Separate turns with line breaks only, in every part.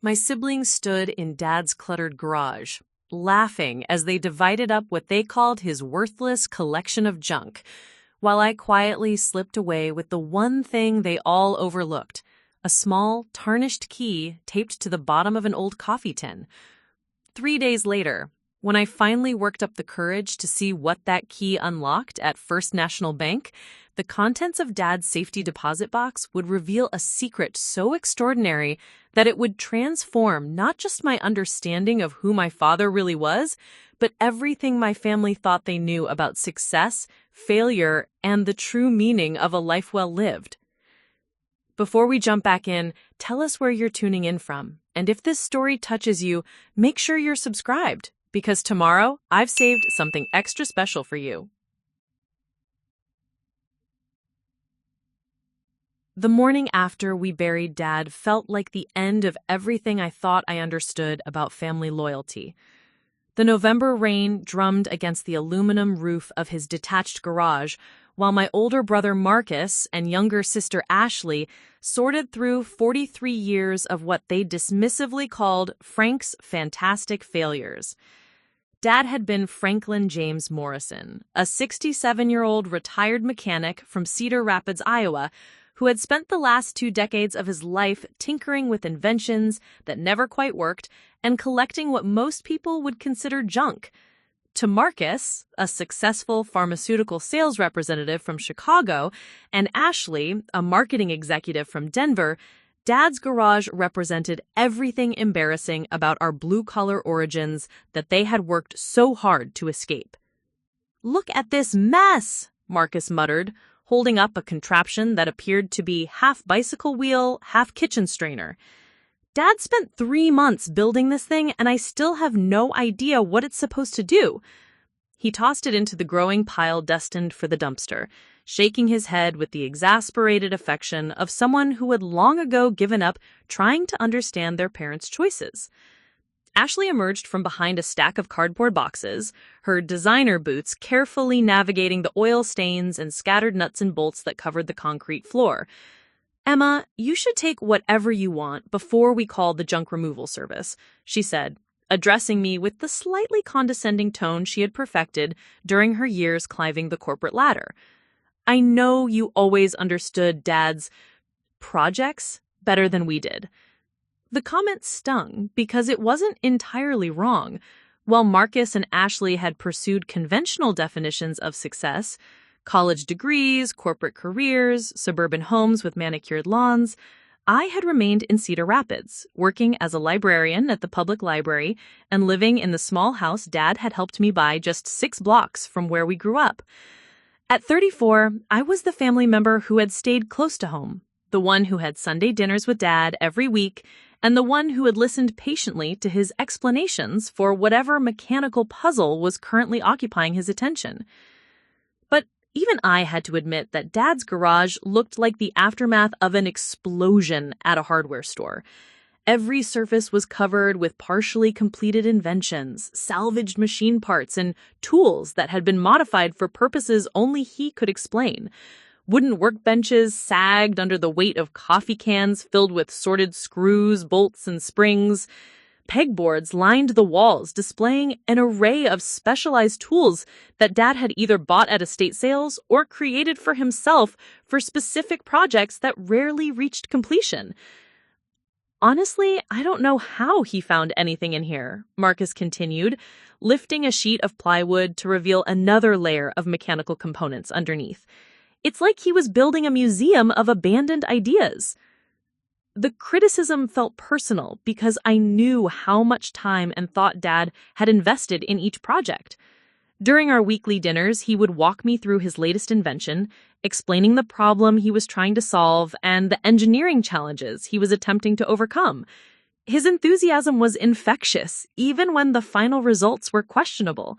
My siblings stood in Dad's cluttered garage, laughing as they divided up what they called his worthless collection of junk, while I quietly slipped away with the one thing they all overlooked, a small, tarnished key taped to the bottom of an old coffee tin. 3 days later, when I finally worked up the courage to see what that key unlocked at First National Bank, the contents of Dad's safety deposit box would reveal a secret so extraordinary that it would transform not just my understanding of who my father really was, but everything my family thought they knew about success, failure, and the true meaning of a life well lived. Before we jump back in, tell us where you're tuning in from. And if this story touches you, make sure you're subscribed, because tomorrow I've saved something extra special for you. The morning after we buried Dad felt like the end of everything I thought I understood about family loyalty. The November rain drummed against the aluminum roof of his detached garage, while my older brother Marcus and younger sister Ashley sorted through 43 years of what they dismissively called Frank's fantastic failures. Dad had been Franklin James Morrison, a 67-year-old retired mechanic from Cedar Rapids, Iowa, who had spent the last 2 decades of his life tinkering with inventions that never quite worked and collecting what most people would consider junk. To Marcus, a successful pharmaceutical sales representative from Chicago, and Ashley, a marketing executive from Denver, Dad's garage represented everything embarrassing about our blue-collar origins that they had worked so hard to escape. "Look at this mess," Marcus muttered, holding up a contraption that appeared to be half bicycle wheel, half kitchen strainer. "Dad spent 3 months building this thing, and I still have no idea what it's supposed to do." He tossed it into the growing pile destined for the dumpster, shaking his head with the exasperated affection of someone who had long ago given up trying to understand their parents' choices. Ashley emerged from behind a stack of cardboard boxes, her designer boots carefully navigating the oil stains and scattered nuts and bolts that covered the concrete floor. "Emma, you should take whatever you want before we call the junk removal service," she said, addressing me with the slightly condescending tone she had perfected during her years climbing the corporate ladder. "I know you always understood Dad's projects better than we did." The comment stung because it wasn't entirely wrong. While Marcus and Ashley had pursued conventional definitions of success, college degrees, corporate careers, suburban homes with manicured lawns, I had remained in Cedar Rapids, working as a librarian at the public library and living in the small house Dad had helped me buy just 6 blocks from where we grew up. At 34, I was the family member who had stayed close to home, the one who had Sunday dinners with Dad every week, and the one who had listened patiently to his explanations for whatever mechanical puzzle was currently occupying his attention. But even I had to admit that Dad's garage looked like the aftermath of an explosion at a hardware store. Every surface was covered with partially completed inventions, salvaged machine parts, and tools that had been modified for purposes only he could explain. Wooden workbenches sagged under the weight of coffee cans filled with sorted screws, bolts, and springs. Pegboards lined the walls, displaying an array of specialized tools that Dad had either bought at estate sales or created for himself for specific projects that rarely reached completion. "Honestly, I don't know how he found anything in here," Marcus continued, lifting a sheet of plywood to reveal another layer of mechanical components underneath. "It's like he was building a museum of abandoned ideas." The criticism felt personal because I knew how much time and thought Dad had invested in each project. During our weekly dinners, he would walk me through his latest invention, explaining the problem he was trying to solve and the engineering challenges he was attempting to overcome. His enthusiasm was infectious, even when the final results were questionable.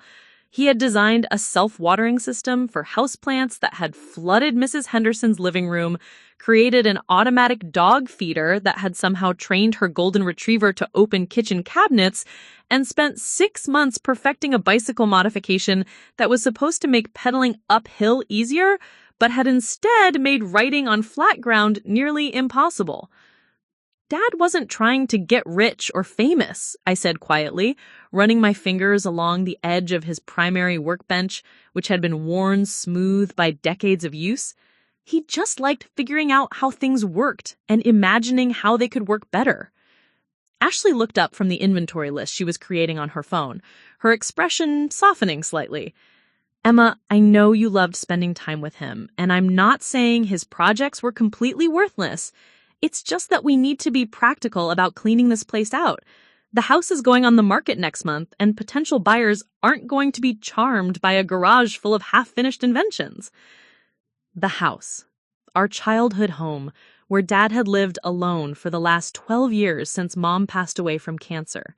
He had designed a self-watering system for houseplants that had flooded Mrs. Henderson's living room, created an automatic dog feeder that had somehow trained her golden retriever to open kitchen cabinets, and spent 6 months perfecting a bicycle modification that was supposed to make pedaling uphill easier, but had instead made riding on flat ground nearly impossible. Dad wasn't trying to get rich or famous, I said quietly, running my fingers along the edge of his primary workbench, which had been worn smooth by decades of use. He just liked figuring out how things worked and imagining how they could work better. Ashley looked up from the inventory list she was creating on her phone, her expression softening slightly. Emma, I know you loved spending time with him, and I'm not saying his projects were completely worthless. It's just that we need to be practical about cleaning this place out. The house is going on the market next month, and potential buyers aren't going to be charmed by a garage full of half-finished inventions. The house, our childhood home, where Dad had lived alone for the last 12 years since Mom passed away from cancer.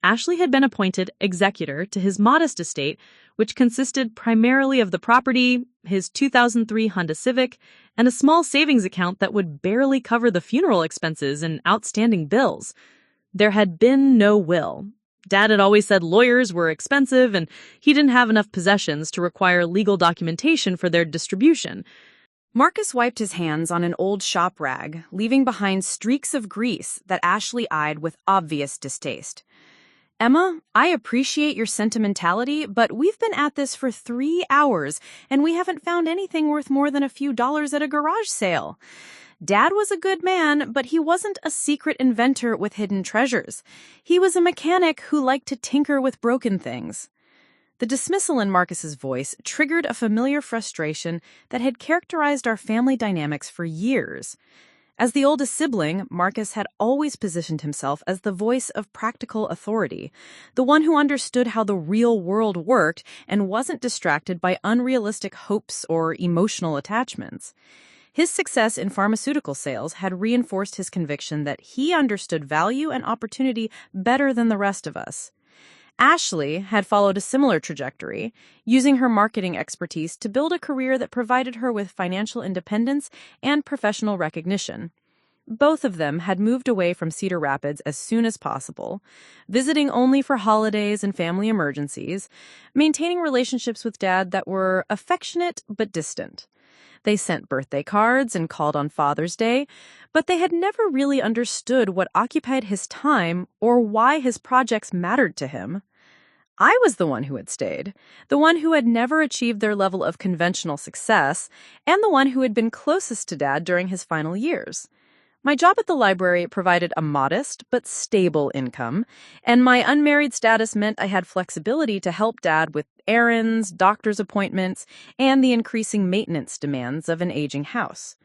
Ashley had been appointed executor to his modest estate, which consisted primarily of the property, his 2003 Honda Civic, and a small savings account that would barely cover the funeral expenses and outstanding bills. There had been no will. Dad had always said lawyers were expensive, and he didn't have enough possessions to require legal documentation for their distribution.
Marcus wiped his hands on an old shop rag, leaving behind streaks of grease that Ashley eyed with obvious distaste. Emma, I appreciate your sentimentality, but we've been at this for 3 hours, and we haven't found anything worth more than a few dollars at a garage sale. Dad was a good man, but he wasn't a secret inventor with hidden treasures. He was a mechanic who liked to tinker with broken things. The dismissal in Marcus's voice triggered a familiar frustration that had characterized our family dynamics for years. As the oldest sibling, Marcus had always positioned himself as the voice of practical authority, the one who understood how the real world worked and wasn't distracted by unrealistic hopes or emotional attachments. His success in pharmaceutical sales had reinforced his conviction that he understood value and opportunity better than the rest of us. Ashley had followed a similar trajectory, using her marketing expertise to build a career that provided her with financial independence and professional recognition. Both of them had moved away from Cedar Rapids as soon as possible, visiting only for holidays and family emergencies, maintaining relationships with Dad that were affectionate but distant. They sent birthday cards and called on Father's Day, but they had never really understood what occupied his time or why his projects mattered to him. I was the one who had stayed, the one who had never achieved their level of conventional success, and the one who had been closest to Dad during his final years. My job at the library provided a modest but stable income, and my unmarried status meant I had flexibility to help Dad with errands, doctor's appointments, and the increasing maintenance demands of an aging house.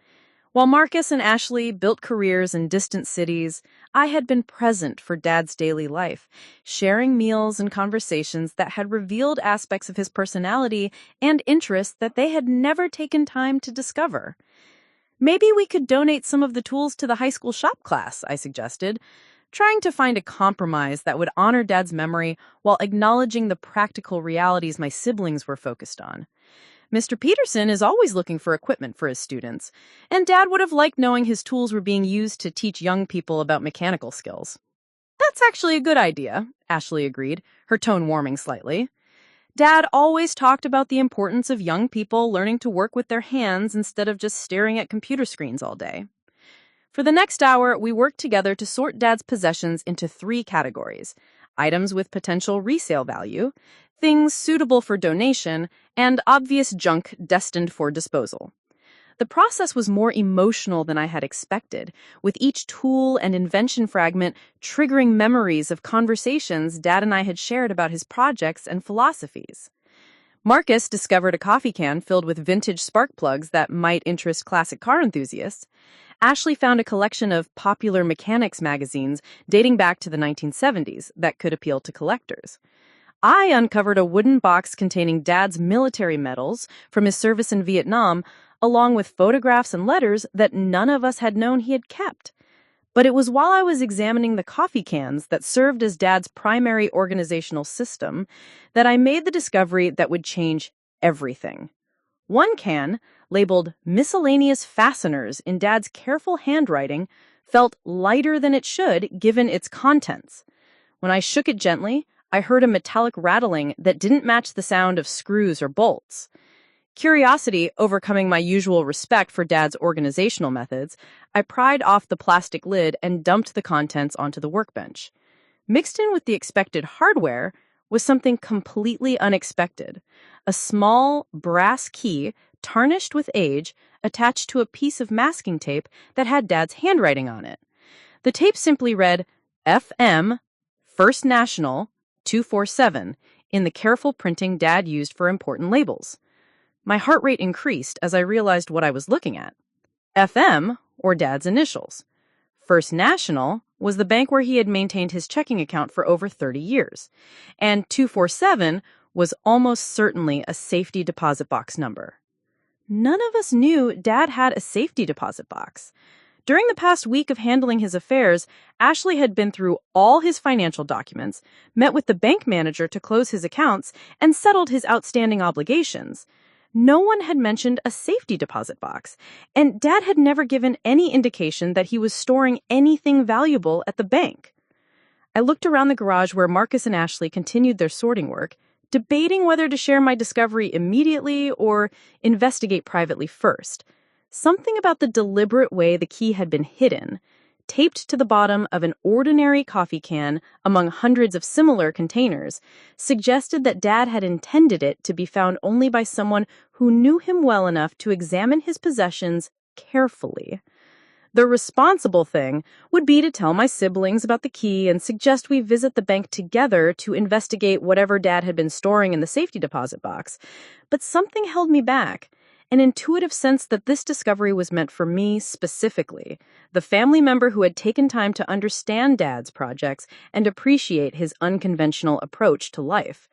While Marcus and Ashley built careers in distant cities, I had been present for Dad's daily life, sharing meals and conversations that had revealed aspects of his personality and interests that they had never taken time to discover. Maybe we could donate some of the tools to the high school shop class, I suggested, trying to find a compromise that would honor Dad's memory while acknowledging the practical realities my siblings were focused on. Mr. Peterson is always looking for equipment for his students, and Dad would have liked knowing his tools were being used to teach young people about mechanical skills. That's actually a good idea, Ashley agreed, her tone warming slightly. Dad always talked about the importance of young people learning to work with their hands instead of just staring at computer screens all day. For the next hour, we worked together to sort Dad's possessions into 3 categories: items with potential resale value, things suitable for donation, and obvious junk destined for disposal. The process was more emotional than I had expected, with each tool and invention fragment triggering memories of conversations Dad and I had shared about his projects and philosophies. Marcus discovered a coffee can filled with vintage spark plugs that might interest classic car enthusiasts. Ashley found a collection of popular mechanics magazines dating back to the 1970s that could appeal to collectors. I uncovered a wooden box containing Dad's military medals from his service in Vietnam, along with photographs and letters that none of us had known he had kept. But it was while I was examining the coffee cans that served as Dad's primary organizational system that I made the discovery that would change everything. One can, labeled Miscellaneous Fasteners in Dad's careful handwriting, felt lighter than it should given its contents. When I shook it gently, I heard a metallic rattling that didn't match the sound of screws or bolts. Curiosity overcoming my usual respect for Dad's organizational methods, I pried off the plastic lid and dumped the contents onto the workbench. Mixed in with the expected hardware was something completely unexpected: a small brass key, tarnished with age, attached to a piece of masking tape that had Dad's handwriting on it. The tape simply read FM, First National, 247, in the careful printing Dad used for important labels. My heart rate increased as I realized what I was looking at. FM, or Dad's initials. First National was the bank where he had maintained his checking account for over 30 years. And 247 was almost certainly a safety deposit box number. None of us knew Dad had a safety deposit box. During the past week of handling his affairs, Ashley had been through all his financial documents, met with the bank manager to close his accounts, and settled his outstanding obligations. No one had mentioned a safety deposit box, and Dad had never given any indication that he was storing anything valuable at the bank. I looked around the garage where Marcus and Ashley continued their sorting work, debating whether to share my discovery immediately or investigate privately first. Something about the deliberate way the key had been hidden, taped to the bottom of an ordinary coffee can among hundreds of similar containers, suggested that Dad had intended it to be found only by someone who knew him well enough to examine his possessions carefully. The responsible thing would be to tell my siblings about the key and suggest we visit the bank together to investigate whatever Dad had been storing in the safety deposit box. But something held me back. An intuitive sense that this discovery was meant for me specifically, the family member who had taken time to understand Dad's projects and appreciate his unconventional approach to life.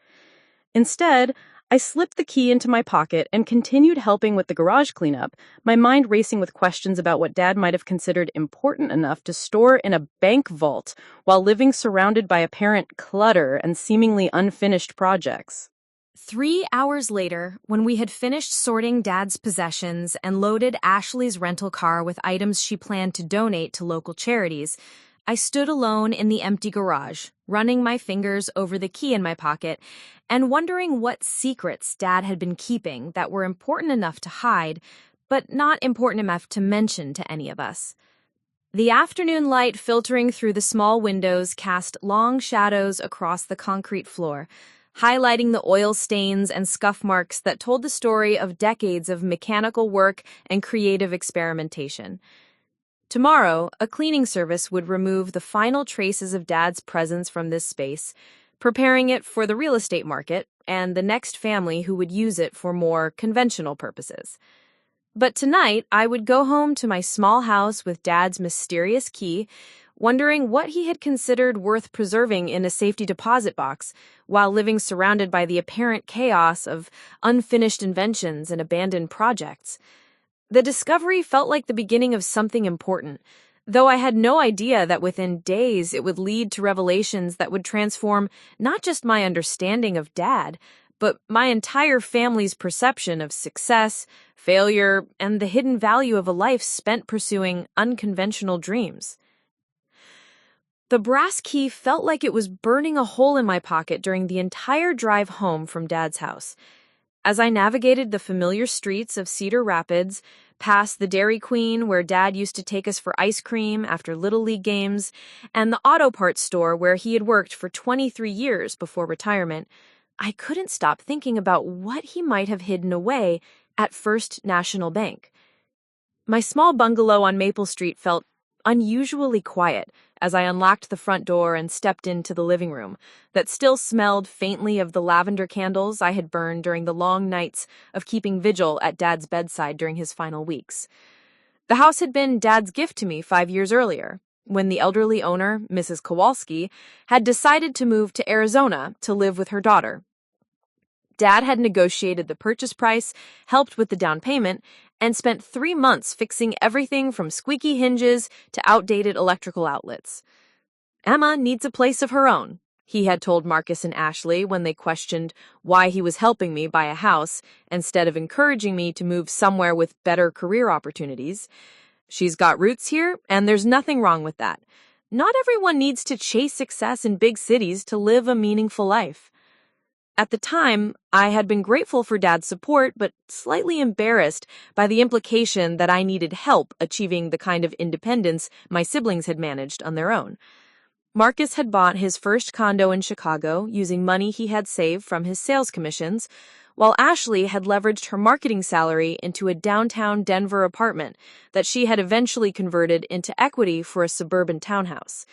Instead, I slipped the key into my pocket and continued helping with the garage cleanup, my mind racing with questions about what Dad might have considered important enough to store in a bank vault while living surrounded by apparent clutter and seemingly unfinished projects.
3 hours later, when we had finished sorting Dad's possessions and loaded Ashley's rental car with items she planned to donate to local charities, I stood alone in the empty garage, running my fingers over the key in my pocket and wondering what secrets Dad had been keeping that were important enough to hide, but not important enough to mention to any of us. The afternoon light filtering through the small windows cast long shadows across the concrete floor, highlighting the oil stains and scuff marks that told the story of decades of mechanical work and creative experimentation. Tomorrow, a cleaning service would remove the final traces of Dad's presence from this space, preparing it for the real estate market and the next family who would use it for more conventional purposes. But tonight, I would go home to my small house with Dad's mysterious key, wondering what he had considered worth preserving in a safety deposit box while living surrounded by the apparent chaos of unfinished inventions and abandoned projects. The discovery felt like the beginning of something important, though I had no idea that within days it would lead to revelations that would transform not just my understanding of Dad, but my entire family's perception of success, failure, and the hidden value of a life spent pursuing unconventional dreams. The brass key felt like it was burning a hole in my pocket during the entire drive home from Dad's house. As I navigated the familiar streets of Cedar Rapids, past the Dairy Queen where Dad used to take us for ice cream after Little League games, and the auto parts store where he had worked for 23 years before retirement, I couldn't stop thinking about what he might have hidden away at First National Bank. My small bungalow on Maple Street felt unusually quiet as I unlocked the front door and stepped into the living room that still smelled faintly of the lavender candles I had burned during the long nights of keeping vigil at Dad's bedside during his final weeks. The house had been Dad's gift to me 5 years earlier, when the elderly owner, Mrs. Kowalski, had decided to move to Arizona to live with her daughter. Dad had negotiated the purchase price, helped with the down payment, and spent 3 months fixing everything from squeaky hinges to outdated electrical outlets. Emma needs a place of her own, he had told Marcus and Ashley when they questioned why he was helping me buy a house instead of encouraging me to move somewhere with better career opportunities. She's got roots here, and there's nothing wrong with that. Not everyone needs to chase success in big cities to live a meaningful life. At the time, I had been grateful for Dad's support, but slightly embarrassed by the implication that I needed help achieving the kind of independence my siblings had managed on their own. Marcus had bought his first condo in Chicago using money he had saved from his sales commissions, while Ashley had leveraged her marketing salary into a downtown Denver apartment that she had eventually converted into equity for a suburban townhouse.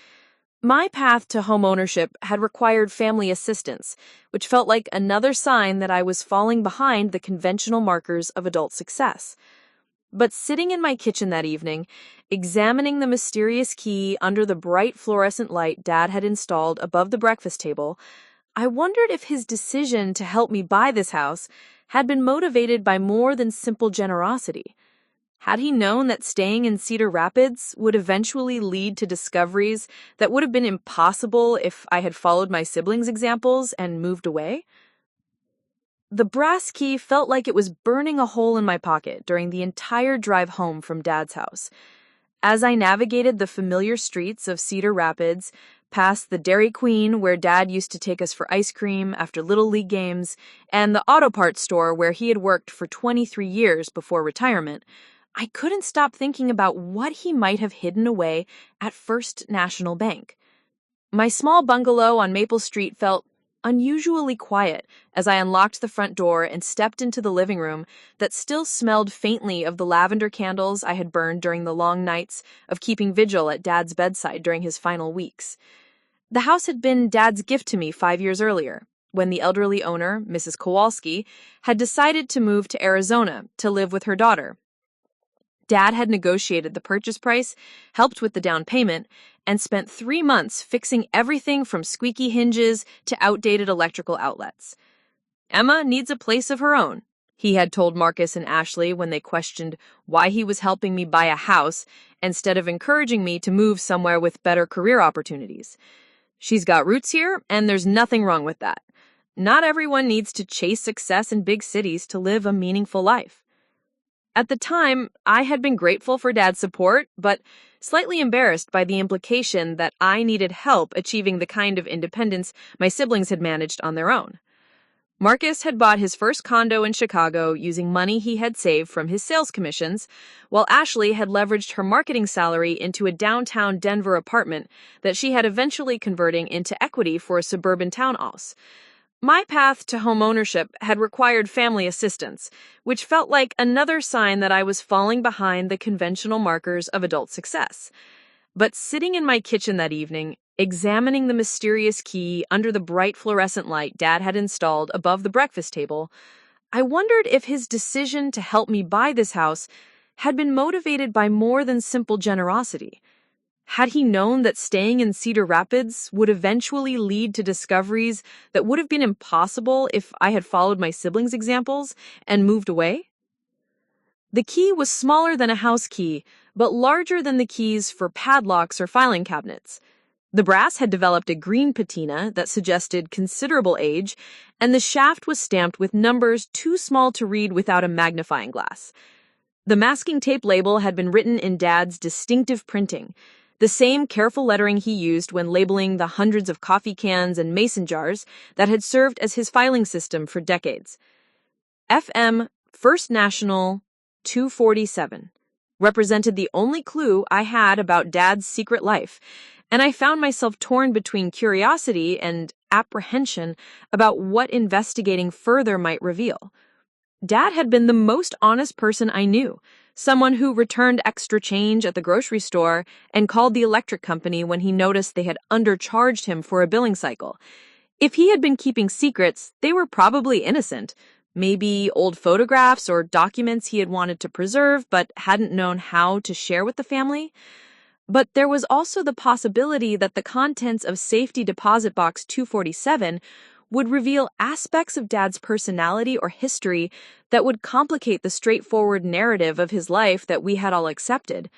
My path to homeownership had required family assistance, which felt like another sign that I was falling behind the conventional markers of adult success. But sitting in my kitchen that evening, examining the mysterious key under the bright fluorescent light Dad had installed above the breakfast table, I wondered if his decision to help me buy this house had been motivated by more than simple generosity. Had he known that staying in Cedar Rapids would eventually lead to discoveries that would have been impossible if I had followed my siblings' examples and moved away? The brass key felt like it was burning a hole in my pocket during the entire drive home from Dad's house. As I navigated the familiar streets of Cedar Rapids, past the Dairy Queen where Dad used to take us for ice cream after Little League games, and the auto parts store where he had worked for 23 years before retirement, I couldn't stop thinking about what he might have hidden away at First National Bank. My small bungalow on Maple Street felt unusually quiet as I unlocked the front door and stepped into the living room that still smelled faintly of the lavender candles I had burned during the long nights of keeping vigil at Dad's bedside during his final weeks. The house had been Dad's gift to me 5 years earlier, when the elderly owner, Mrs. Kowalski, had decided to move to Arizona to live with her daughter. Dad had negotiated the purchase price, helped with the down payment, and spent 3 months fixing everything from squeaky hinges to outdated electrical outlets. Emma needs a place of her own, he had told Marcus and Ashley when they questioned why he was helping me buy a house instead of encouraging me to move somewhere with better career opportunities. She's got roots here, and there's nothing wrong with that. Not everyone needs to chase success in big cities to live a meaningful life. At the time, I had been grateful for Dad's support, but slightly embarrassed by the implication that I needed help achieving the kind of independence my siblings had managed on their own. Marcus had bought his first condo in Chicago using money he had saved from his sales commissions, while Ashley had leveraged her marketing salary into a downtown Denver apartment that she had eventually converting into equity for a suburban townhouse. My path to homeownership had required family assistance, which felt like another sign that I was falling behind the conventional markers of adult success. But sitting in my kitchen that evening, examining the mysterious key under the bright fluorescent light Dad had installed above the breakfast table, I wondered if his decision to help me buy this house had been motivated by more than simple generosity. Had he known that staying in Cedar Rapids would eventually lead to discoveries that would have been impossible if I had followed my siblings' examples and moved away? The key was smaller than a house key, but larger than the keys for padlocks or filing cabinets. The brass had developed a green patina that suggested considerable age, and the shaft was stamped with numbers too small to read without a magnifying glass. The masking tape label had been written in Dad's distinctive printing, the same careful lettering he used when labeling the hundreds of coffee cans and mason jars that had served as his filing system for decades. FM First National 247 represented the only clue I had about Dad's secret life, and I found myself torn between curiosity and apprehension about what investigating further might reveal. Dad had been the most honest person I knew, someone who returned extra change at the grocery store and called the electric company when he noticed they had undercharged him for a billing cycle. If he had been keeping secrets, they were probably innocent. Maybe old photographs or documents he had wanted to preserve but hadn't known how to share with the family. But there was also the possibility that the contents of Safety Deposit Box 247 would reveal aspects of Dad's personality or history that would complicate the straightforward narrative of his life that we had all accepted.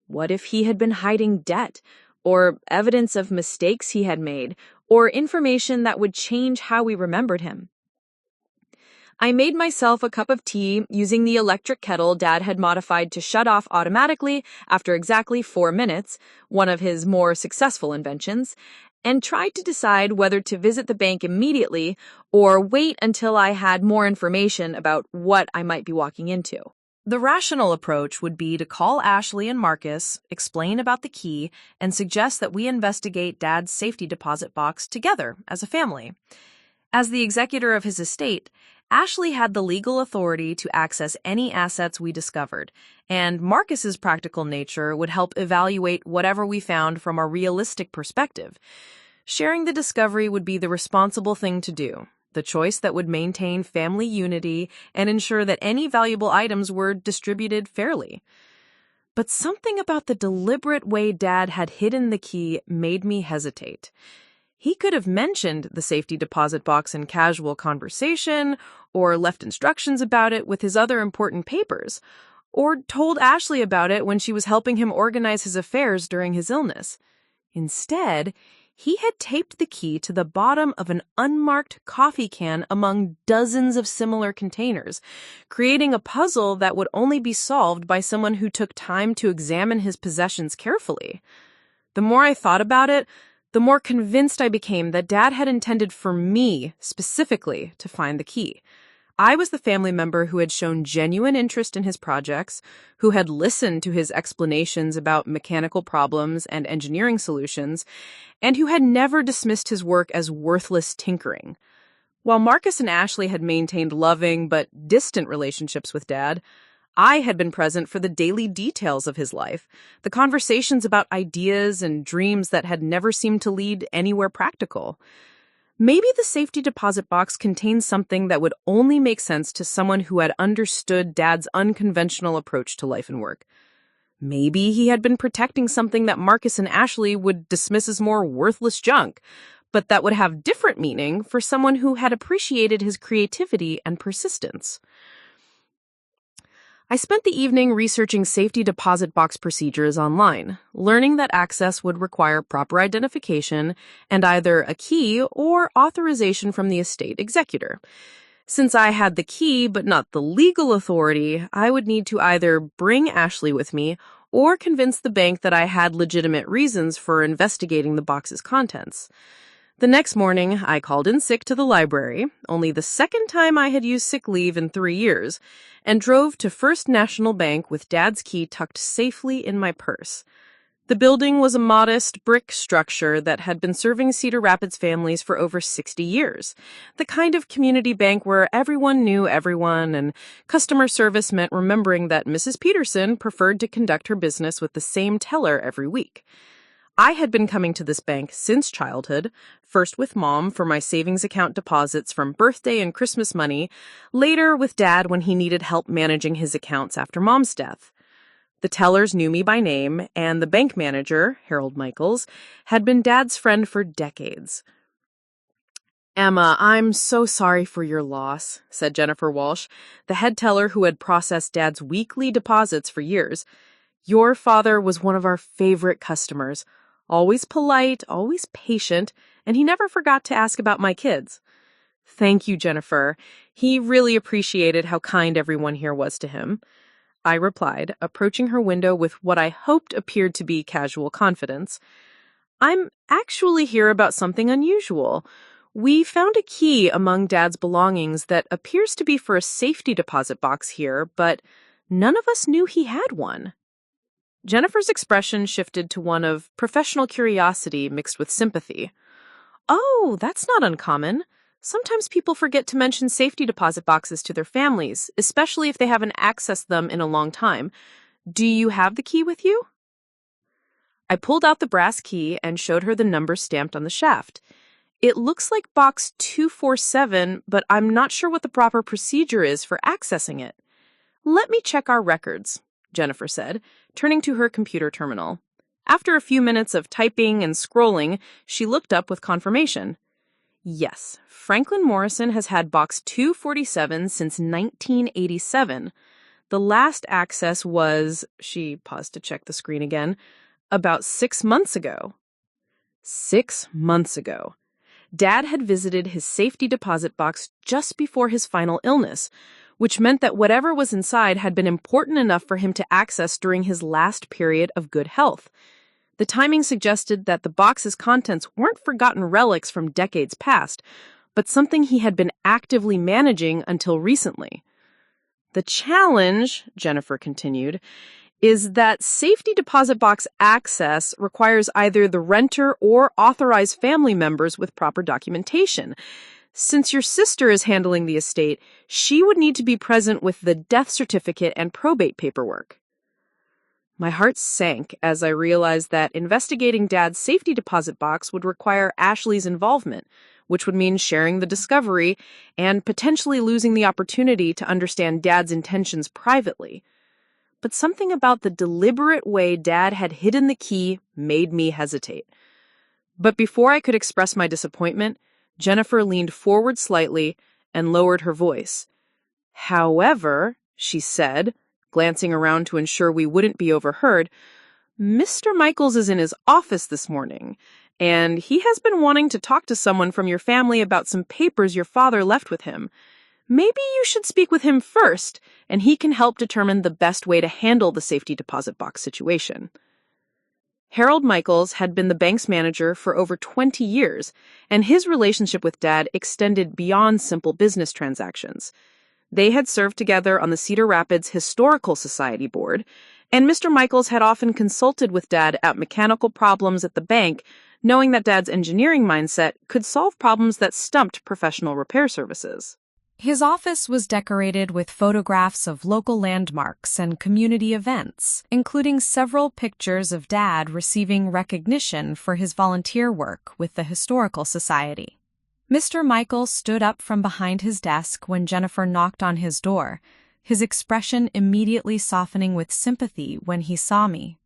What if he had been hiding debt, or evidence of mistakes he had made, or information that would change how we remembered him? I made myself a cup of tea using the electric kettle Dad had modified to shut off automatically after exactly 4 minutes, one of his more successful inventions,
and tried to decide whether to visit the bank immediately or wait until I had more information about what I might be walking into.
The rational approach would be to call Ashley and Marcus, explain about the key, and suggest that we investigate Dad's safety deposit box together as a family. As the executor of his estate, Ashley had the legal authority to access any assets we discovered, and Marcus's practical nature would help evaluate whatever we found from a realistic perspective. Sharing the discovery would be the responsible thing to do, the choice that would maintain family unity and ensure that any valuable items were distributed fairly. But something about the deliberate way Dad had hidden the key made me hesitate. He could have mentioned the safety deposit box in casual conversation, or left instructions about it with his other important papers, or told Ashley about it when she was helping him organize his affairs during his illness. Instead, he had taped the key to the bottom of an unmarked coffee can among dozens of similar containers, creating a puzzle that would only be solved by someone who took time to examine his possessions carefully. The more I thought about it, the more convinced I became that Dad had intended for me, specifically, to find the key. I was the family member who had shown genuine interest in his projects, who had listened to his explanations about mechanical problems and engineering solutions, and who had never dismissed his work as worthless tinkering. While Marcus and Ashley had maintained loving but distant relationships with Dad, I had been present for the daily details of his life, the conversations about ideas and dreams that had never seemed to lead anywhere practical. Maybe the safety deposit box contained something that would only make sense to someone who had understood Dad's unconventional approach to life and work. Maybe he had been protecting something that Marcus and Ashley would dismiss as more worthless junk, but that would have different meaning for someone who had appreciated his creativity and persistence. I spent the evening researching safety deposit box procedures online, learning that access would require proper identification and either a key or authorization from the estate executor. Since I had the key but not the legal authority, I would need to either bring Ashley with me or convince the bank that I had legitimate reasons for investigating the box's contents. The next morning, I called in sick to the library, only the second time I had used sick leave in 3 years, and drove to First National Bank with Dad's key tucked safely in my purse. The building was a modest brick structure that had been serving Cedar Rapids families for over 60 years, the kind of community bank where everyone knew everyone, and customer service meant remembering that Mrs. Peterson preferred to conduct her business with the same teller every week. I had been coming to this bank since childhood, first with Mom for my savings account deposits from birthday and Christmas money, later with Dad when he needed help managing his accounts after Mom's death. The tellers knew me by name, and the bank manager, Harold Michaels, had been Dad's friend for decades. "Emma, I'm so sorry for your loss," said Jennifer Walsh, the head teller who had processed Dad's weekly deposits for years. "Your father was one of our favorite customers. Always polite, always patient, and he never forgot to ask about my kids." "Thank you, Jennifer. He really appreciated how kind everyone here was to him," I replied, approaching her window with what I hoped appeared to be casual confidence. "I'm actually here about something unusual. We found a key among Dad's belongings that appears to be for a safety deposit box here, but none of us knew he had one." Jennifer's expression shifted to one of professional curiosity mixed with sympathy. "Oh, that's not uncommon. Sometimes people forget to mention safety deposit boxes to their families, especially if they haven't accessed them in a long time. Do you have the key with you?" I pulled out the brass key and showed her the number stamped on the shaft. "It looks like box 247, but I'm not sure what the proper procedure is for accessing it." "Let me check our records," Jennifer said, turning to her computer terminal. After a few minutes of typing and scrolling, she looked up with confirmation. "Yes, Franklin Morrison has had box 247 since 1987. The last access was," she paused to check the screen again, "about 6 months ago." 6 months ago. Dad had visited his safety deposit box just before his final illness, which meant that whatever was inside had been important enough for him to access during his last period of good health.
The timing suggested that the box's contents weren't forgotten relics from decades past, but something he had been actively managing until recently. The challenge, Jennifer continued, is that safety deposit box access requires either the renter or authorized family members with proper documentation. Since your sister is handling the estate, she would need to be present with the death certificate and probate paperwork. My heart sank as I realized that investigating Dad's safety deposit box would require Ashley's involvement, which would mean sharing the discovery and potentially losing the opportunity to understand Dad's intentions privately. But something about the deliberate way Dad had hidden the key made me hesitate. But before I could express my disappointment, Jennifer leaned forward slightly and lowered her voice. However, she said, glancing around to ensure we wouldn't be overheard, Mr. Michaels is in his office this morning, and he has been wanting to talk to someone from your family about some papers your father left with him. Maybe you should speak with him first, and he can help determine the best way to handle the safety deposit box situation. Harold Michaels had been the bank's manager for over 20 years, and his relationship with Dad extended beyond simple business transactions. They had served together on the Cedar Rapids Historical Society board, and Mr. Michaels had often consulted with Dad at mechanical problems at the bank, knowing that Dad's engineering mindset could solve problems that stumped professional repair services.
His office was decorated with photographs of local landmarks and community events, including several pictures of Dad receiving recognition for his volunteer work with the Historical Society. Mr. Michael stood up from behind his desk when Jennifer knocked on his door, his expression immediately softening with sympathy when he saw me.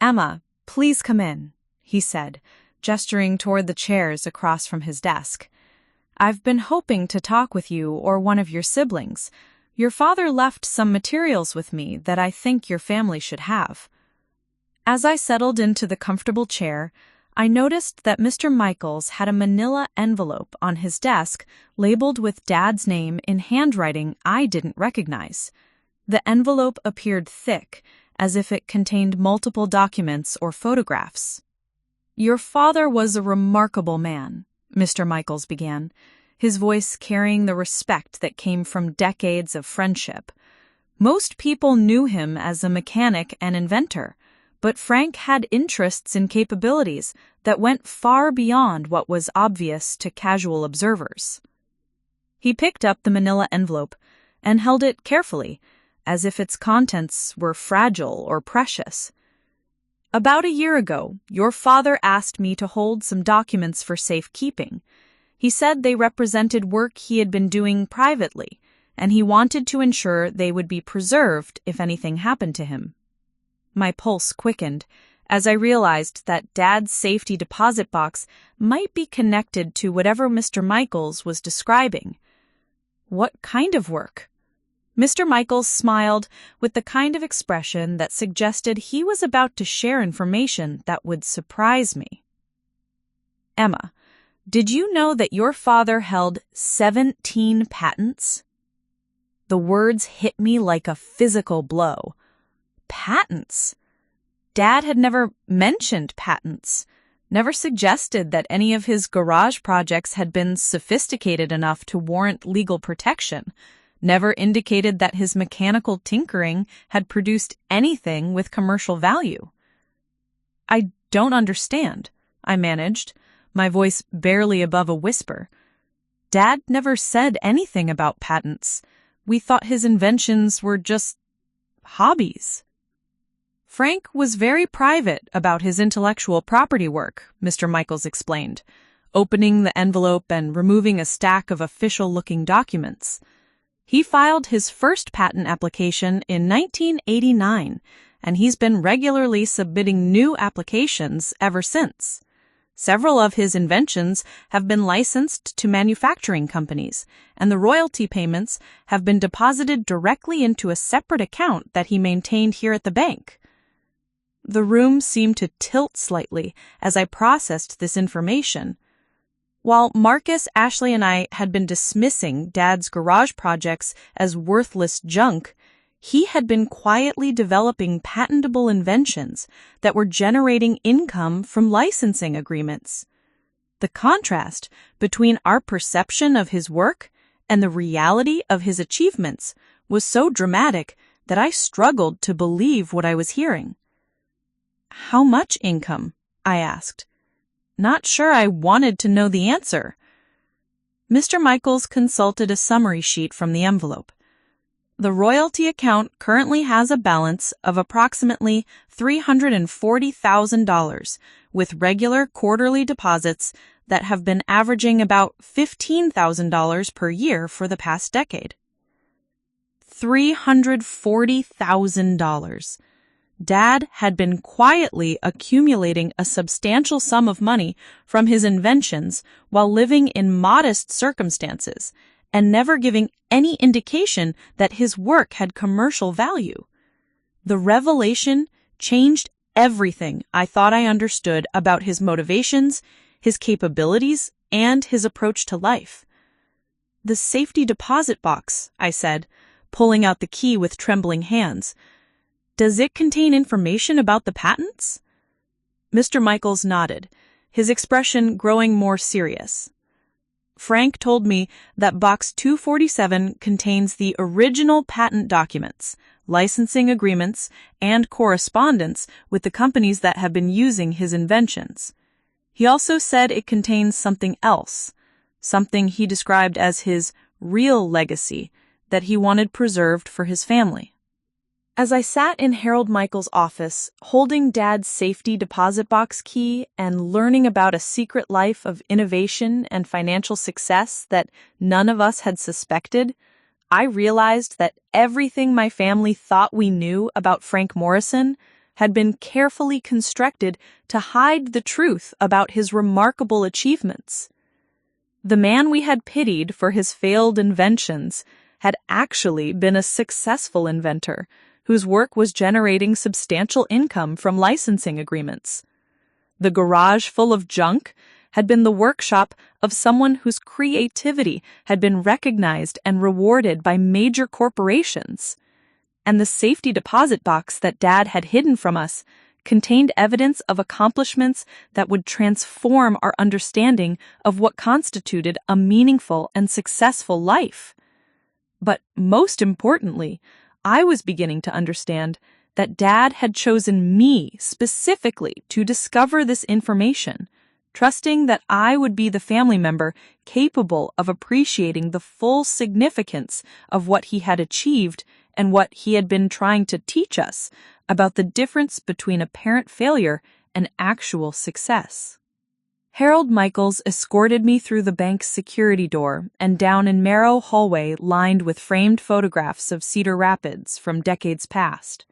"Emma, please come in," he said, gesturing toward the chairs across from his desk. "I've been hoping to talk with you or one of your siblings. Your father left some materials with me that I think your family should have." As I settled into the comfortable chair, I noticed that Mr. Michaels had a manila envelope on his desk labeled with Dad's name in handwriting I didn't recognize. The envelope appeared thick, as if it contained multiple documents or photographs. "Your father was a remarkable man," Mr. Michaels began, his voice carrying the respect that came from decades of friendship. "Most people knew him as a mechanic and inventor, but Frank had interests and capabilities that went far beyond what was obvious to casual observers." He picked up the manila envelope and held it carefully, as if its contents were fragile or precious. "About a year ago, your father asked me to hold some documents for safekeeping. He said they represented work he had been doing privately, and he wanted to ensure they would be preserved if anything happened to him." My pulse quickened as I realized that Dad's safety deposit box might be connected to whatever Mr. Michaels was describing. What kind of work? Mr. Michaels smiled with the kind of expression that suggested he was about to share information that would surprise me. "Emma, did you know that your father held 17 patents?" The words hit me like a physical blow. Patents? Dad had never mentioned patents, never suggested that any of his garage projects had been sophisticated enough to warrant legal protection, never indicated that his mechanical tinkering had produced anything with commercial value. "I don't understand," I managed, my voice barely above a whisper. "Dad never said anything about patents. We thought his inventions were just hobbies." "Frank was very private about his intellectual property work," Mr. Michaels explained, opening the envelope and removing a stack of official-looking documents. "He filed his first patent application in 1989, and he's been regularly submitting new applications ever since. Several of his inventions have been licensed to manufacturing companies, and the royalty payments have been deposited directly into a separate account that he maintained here at the bank." The room seemed to tilt slightly as I processed this information. While Marcus, Ashley, and I had been dismissing Dad's garage projects as worthless junk,
he had been quietly developing patentable inventions that were generating income from licensing agreements. The contrast between our perception of his work and the reality of his achievements was so dramatic that I struggled to believe what I was hearing. "How much income?" I asked. Not sure I wanted to know the answer. Mr. Michaels consulted a summary sheet from the envelope. The royalty account currently has a balance of approximately $340,000, with regular quarterly deposits that have been averaging about $15,000 per year for the past decade. $340,000. Dad had been quietly accumulating a substantial sum of money from his inventions while living in modest circumstances and never giving any indication that his work had commercial value. The revelation changed everything I thought I understood about his motivations, his capabilities, and his approach to life. "The safety deposit box," I said, pulling out the key with trembling hands. "Does it contain information about the patents?" Mr. Michaels nodded, his expression growing more serious. "Frank told me that Box 247 contains the original patent documents, licensing agreements, and correspondence with the companies that have been using his inventions. He also said it contains something else, something he described as his real legacy that he wanted preserved for his family." As I sat in Harold Michaels' office, holding Dad's safety deposit box key and learning about a secret life of innovation and financial success that none of us had suspected, I realized that everything my family thought we knew about Frank Morrison had been carefully constructed to hide the truth about his remarkable achievements. The man we had pitied for his failed inventions had actually been a successful inventor whose work was generating substantial income from licensing agreements. The garage full of junk had been the workshop of someone whose creativity had been recognized and rewarded by major corporations. And the safety deposit box that Dad had hidden from us contained evidence of accomplishments that would transform our understanding of what constituted a meaningful and successful life. But most importantly, I was beginning to understand that Dad had chosen me specifically to discover this information, trusting that I would be the family member capable of appreciating the full significance of what he had achieved and what he had been trying to teach us about the difference between apparent failure and actual success. Harold Michaels escorted me through the bank's security door and down a narrow hallway lined with framed photographs of Cedar Rapids from decades past.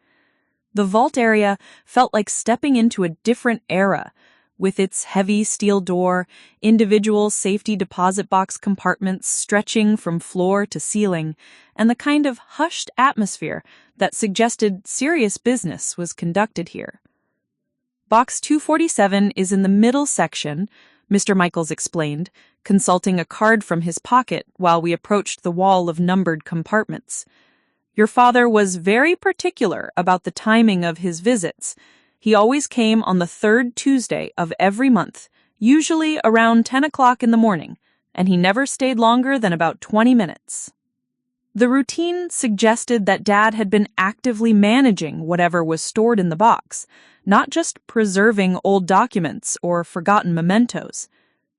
The vault area felt like stepping into a different era, with its heavy steel door, individual safety deposit box compartments stretching from floor to ceiling, and the kind of hushed atmosphere that suggested serious business was conducted here. "Box 247 is in the middle section," Mr. Michaels explained, consulting a card from his pocket while we approached the wall of numbered compartments. "Your father was very particular about the timing of his visits. He always came on the third Tuesday of every month, usually around 10 o'clock in the morning, and he never stayed longer than about 20 minutes. The routine suggested that Dad had been actively managing whatever was stored in the box, not just preserving old documents or forgotten mementos.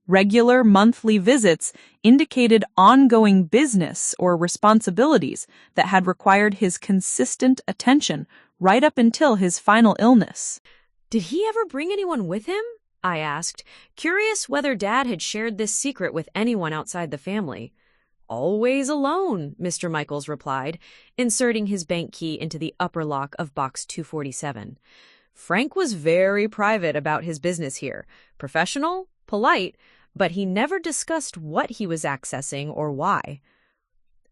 Regular monthly visits indicated ongoing business or responsibilities that had required his consistent attention right up until his final illness."
"Did he ever bring anyone with him?" I asked, curious whether Dad had shared this secret with anyone outside the family. "Always alone," Mr. Michaels replied, inserting his bank key into the upper lock of Box 247. "Frank was very private about his business here. Professional, polite, but he never discussed what he was accessing or why."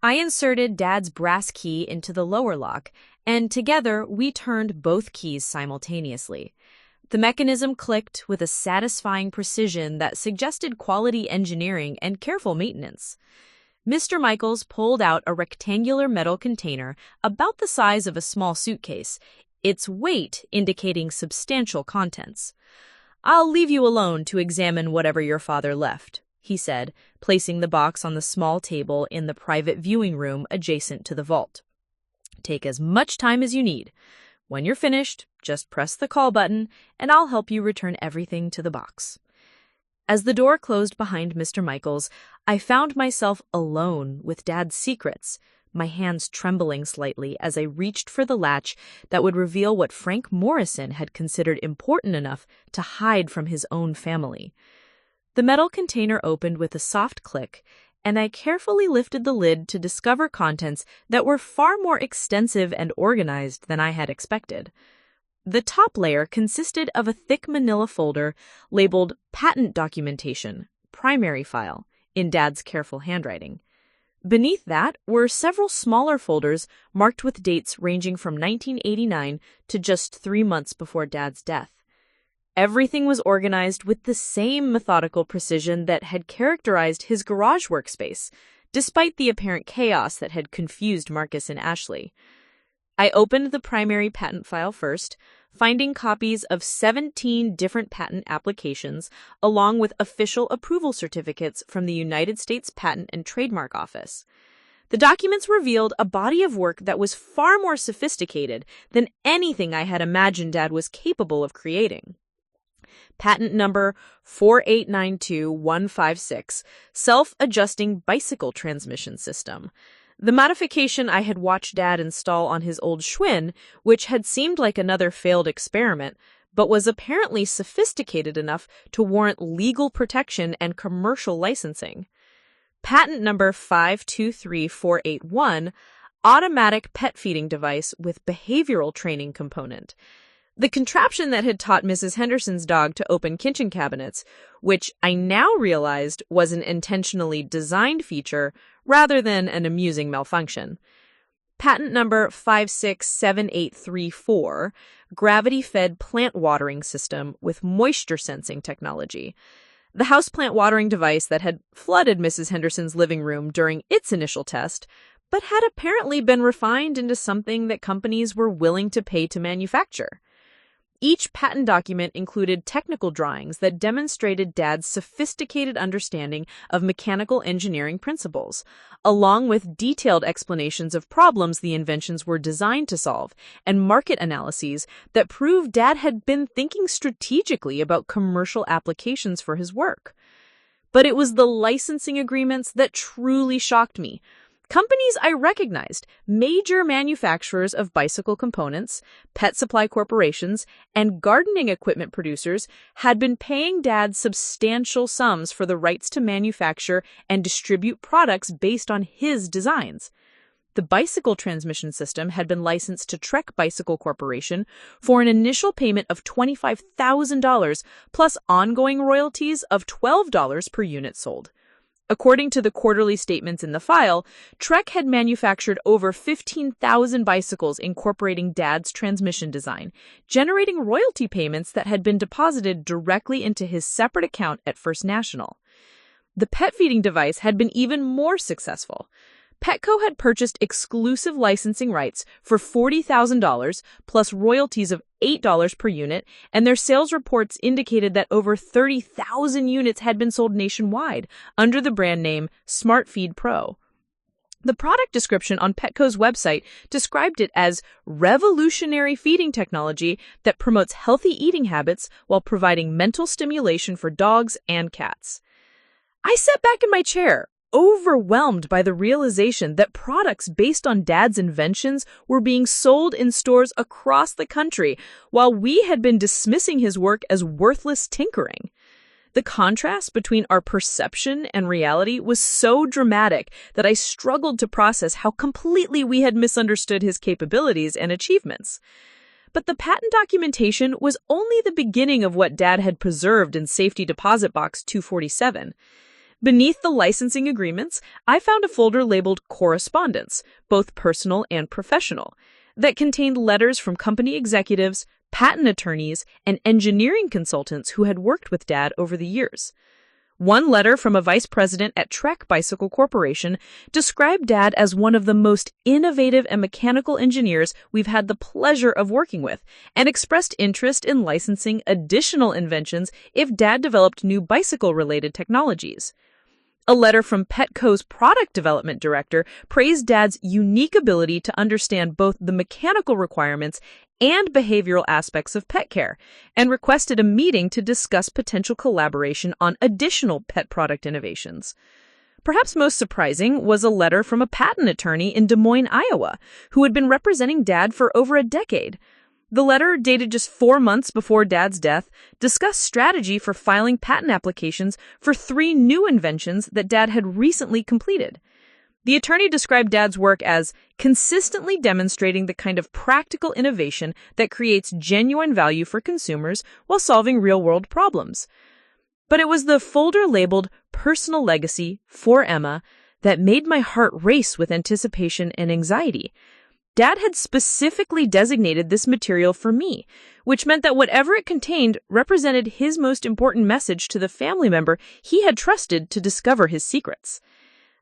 I inserted Dad's brass key into the lower lock, and together we turned both keys simultaneously. The mechanism clicked with a satisfying precision that suggested quality engineering and careful maintenance. Mr. Michaels pulled out a rectangular metal container about the size of a small suitcase, its weight indicating substantial contents. "I'll leave you alone to examine whatever your father left," he said, placing the box on the small table in the private viewing room adjacent to the vault. "Take as much time as you need. When you're finished, just press the call button, and I'll help you return everything to the box." As the door closed behind Mr. Michaels, I found myself alone with Dad's secrets, my hands trembling slightly as I reached for the latch that would reveal what Frank Morrison had considered important enough to hide from his own family. The metal container opened with a soft click, and I carefully lifted the lid to discover contents that were far more extensive and organized than I had expected. The top layer consisted of a thick manila folder labeled Patent Documentation, Primary File, in Dad's careful handwriting. Beneath that were several smaller folders marked with dates ranging from 1989 to just 3 months before Dad's death. Everything was organized with the same methodical precision that had characterized his garage workspace, despite the apparent chaos that had confused Marcus and Ashley. I opened the primary patent file first, finding copies of 17 different patent applications, along with official approval certificates from the United States Patent and Trademark Office. The documents revealed a body of work that was far more sophisticated than anything I had imagined Dad was capable of creating. Patent number 4892156, Self-Adjusting Bicycle Transmission System. The modification I had watched Dad install on his old Schwinn, which had seemed like another failed experiment, but was apparently sophisticated enough to warrant legal protection and commercial licensing. Patent number 523481, Automatic Pet Feeding Device with Behavioral Training Component. The contraption that had taught Mrs. Henderson's dog to open kitchen cabinets, which I now realized was an intentionally designed feature rather than an amusing malfunction. Patent number 567834, Gravity-Fed Plant Watering System with Moisture Sensing Technology. The houseplant watering device that had flooded Mrs. Henderson's living room during its initial test, but had apparently been refined into something that companies were willing to pay to manufacture. Each patent document included technical drawings that demonstrated Dad's sophisticated understanding of mechanical engineering principles, along with detailed explanations of problems the inventions were designed to solve, and market analyses that proved Dad had been thinking strategically about commercial applications for his work. But it was the licensing agreements that truly shocked me. Companies I recognized, major manufacturers of bicycle components, pet supply corporations, and gardening equipment producers had been paying Dad substantial sums for the rights to manufacture and distribute products based on his designs. The bicycle transmission system had been licensed to Trek Bicycle Corporation for an initial payment of $25,000 plus ongoing royalties of $12 per unit sold. According to the quarterly statements in the file, Trek had manufactured over 15,000 bicycles incorporating Dad's transmission design, generating royalty payments that had been deposited directly into his separate account at First National. The pet feeding device had been even more successful. Petco had purchased exclusive licensing rights for $40,000 plus royalties of $8 per unit, and their sales reports indicated that over 30,000 units had been sold nationwide under the brand name Smart Feed Pro. The product description on Petco's website described it as revolutionary feeding technology that promotes healthy eating habits while providing mental stimulation for dogs and cats. I sat back in my chair, overwhelmed by the realization that products based on Dad's inventions were being sold in stores across the country, while we had been dismissing his work as worthless tinkering. The contrast between our perception and reality was so dramatic that I struggled to process how completely we had misunderstood his capabilities and achievements. But the patent documentation was only the beginning of what Dad had preserved in Safety Deposit Box 247. Beneath the licensing agreements, I found a folder labeled Correspondence, both personal and professional, that contained letters from company executives, patent attorneys, and engineering consultants who had worked with Dad over the years. One letter from a vice president at Trek Bicycle Corporation described Dad as one of the most innovative and mechanical engineers we've had the pleasure of working with, and expressed interest in licensing additional inventions if Dad developed new bicycle-related technologies. A letter from Petco's product development director praised Dad's unique ability to understand both the mechanical requirements and behavioral aspects of pet care, and requested a meeting to discuss potential collaboration on additional pet product innovations. Perhaps most surprising was a letter from a patent attorney in Des Moines, Iowa, who had been representing Dad for over a decade. The letter, dated just 4 months before Dad's death, discussed strategy for filing patent applications for 3 new inventions that Dad had recently completed. The attorney described Dad's work as consistently demonstrating the kind of practical innovation that creates genuine value for consumers while solving real-world problems. But it was the folder labeled Personal Legacy for Emma that made my heart race with anticipation and anxiety. Dad had specifically designated this material for me, which meant that whatever it contained represented his most important message to the family member he had trusted to discover his secrets.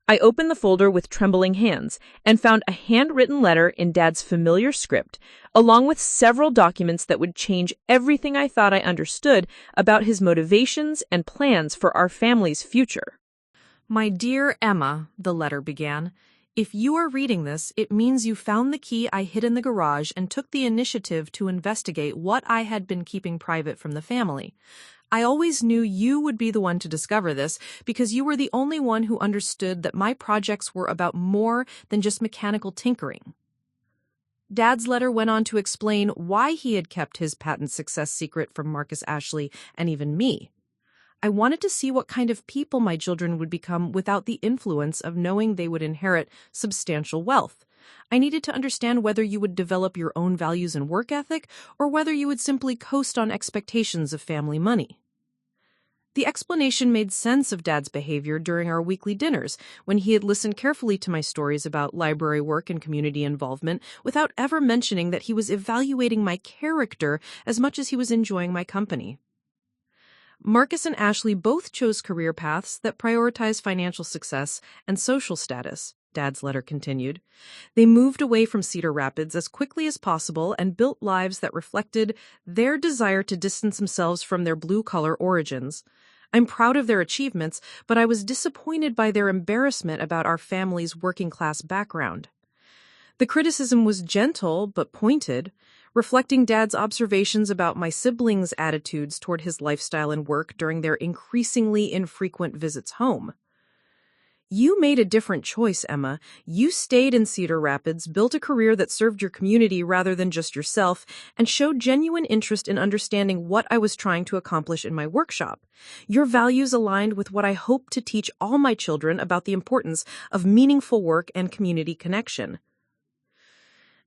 I opened the folder with trembling hands and found a handwritten letter in Dad's familiar script, along with several documents that would change everything I thought I understood about his motivations and plans for our family's future.
My dear Emma, the letter began, if you are reading this, it means you found the key I hid in the garage and took the initiative to investigate what I had been keeping private from the family. I always knew you would be the one to discover this because you were the only one who understood that my projects were about more than just mechanical tinkering. Dad's letter went on to explain why he had kept his patent success secret from Marcus Ashley and even me. I wanted to see what kind of people my children would become without the influence of knowing they would inherit substantial wealth. I needed to understand whether you would develop your own values and work ethic, or whether you would simply coast on expectations of family money. The explanation made sense of Dad's behavior during our weekly dinners, when he had listened carefully to my stories about library work and community involvement, without ever mentioning that he was evaluating my character as much as he was enjoying my company. Marcus and Ashley both chose career paths that prioritize financial success and social status, Dad's letter continued. They moved away from Cedar Rapids as quickly as possible and built lives that reflected their desire to distance themselves from their blue-collar origins. I'm proud of their achievements, but I was disappointed by their embarrassment about our family's working-class background. The criticism was gentle but pointed, reflecting Dad's observations about my siblings' attitudes toward his lifestyle and work during their increasingly infrequent visits home. You made a different choice, Emma. You stayed in Cedar Rapids, built a career that served your community rather than just yourself, and showed genuine interest in understanding what I was trying to accomplish in my workshop. Your values aligned with what I hope to teach all my children about the importance of meaningful work and community connection.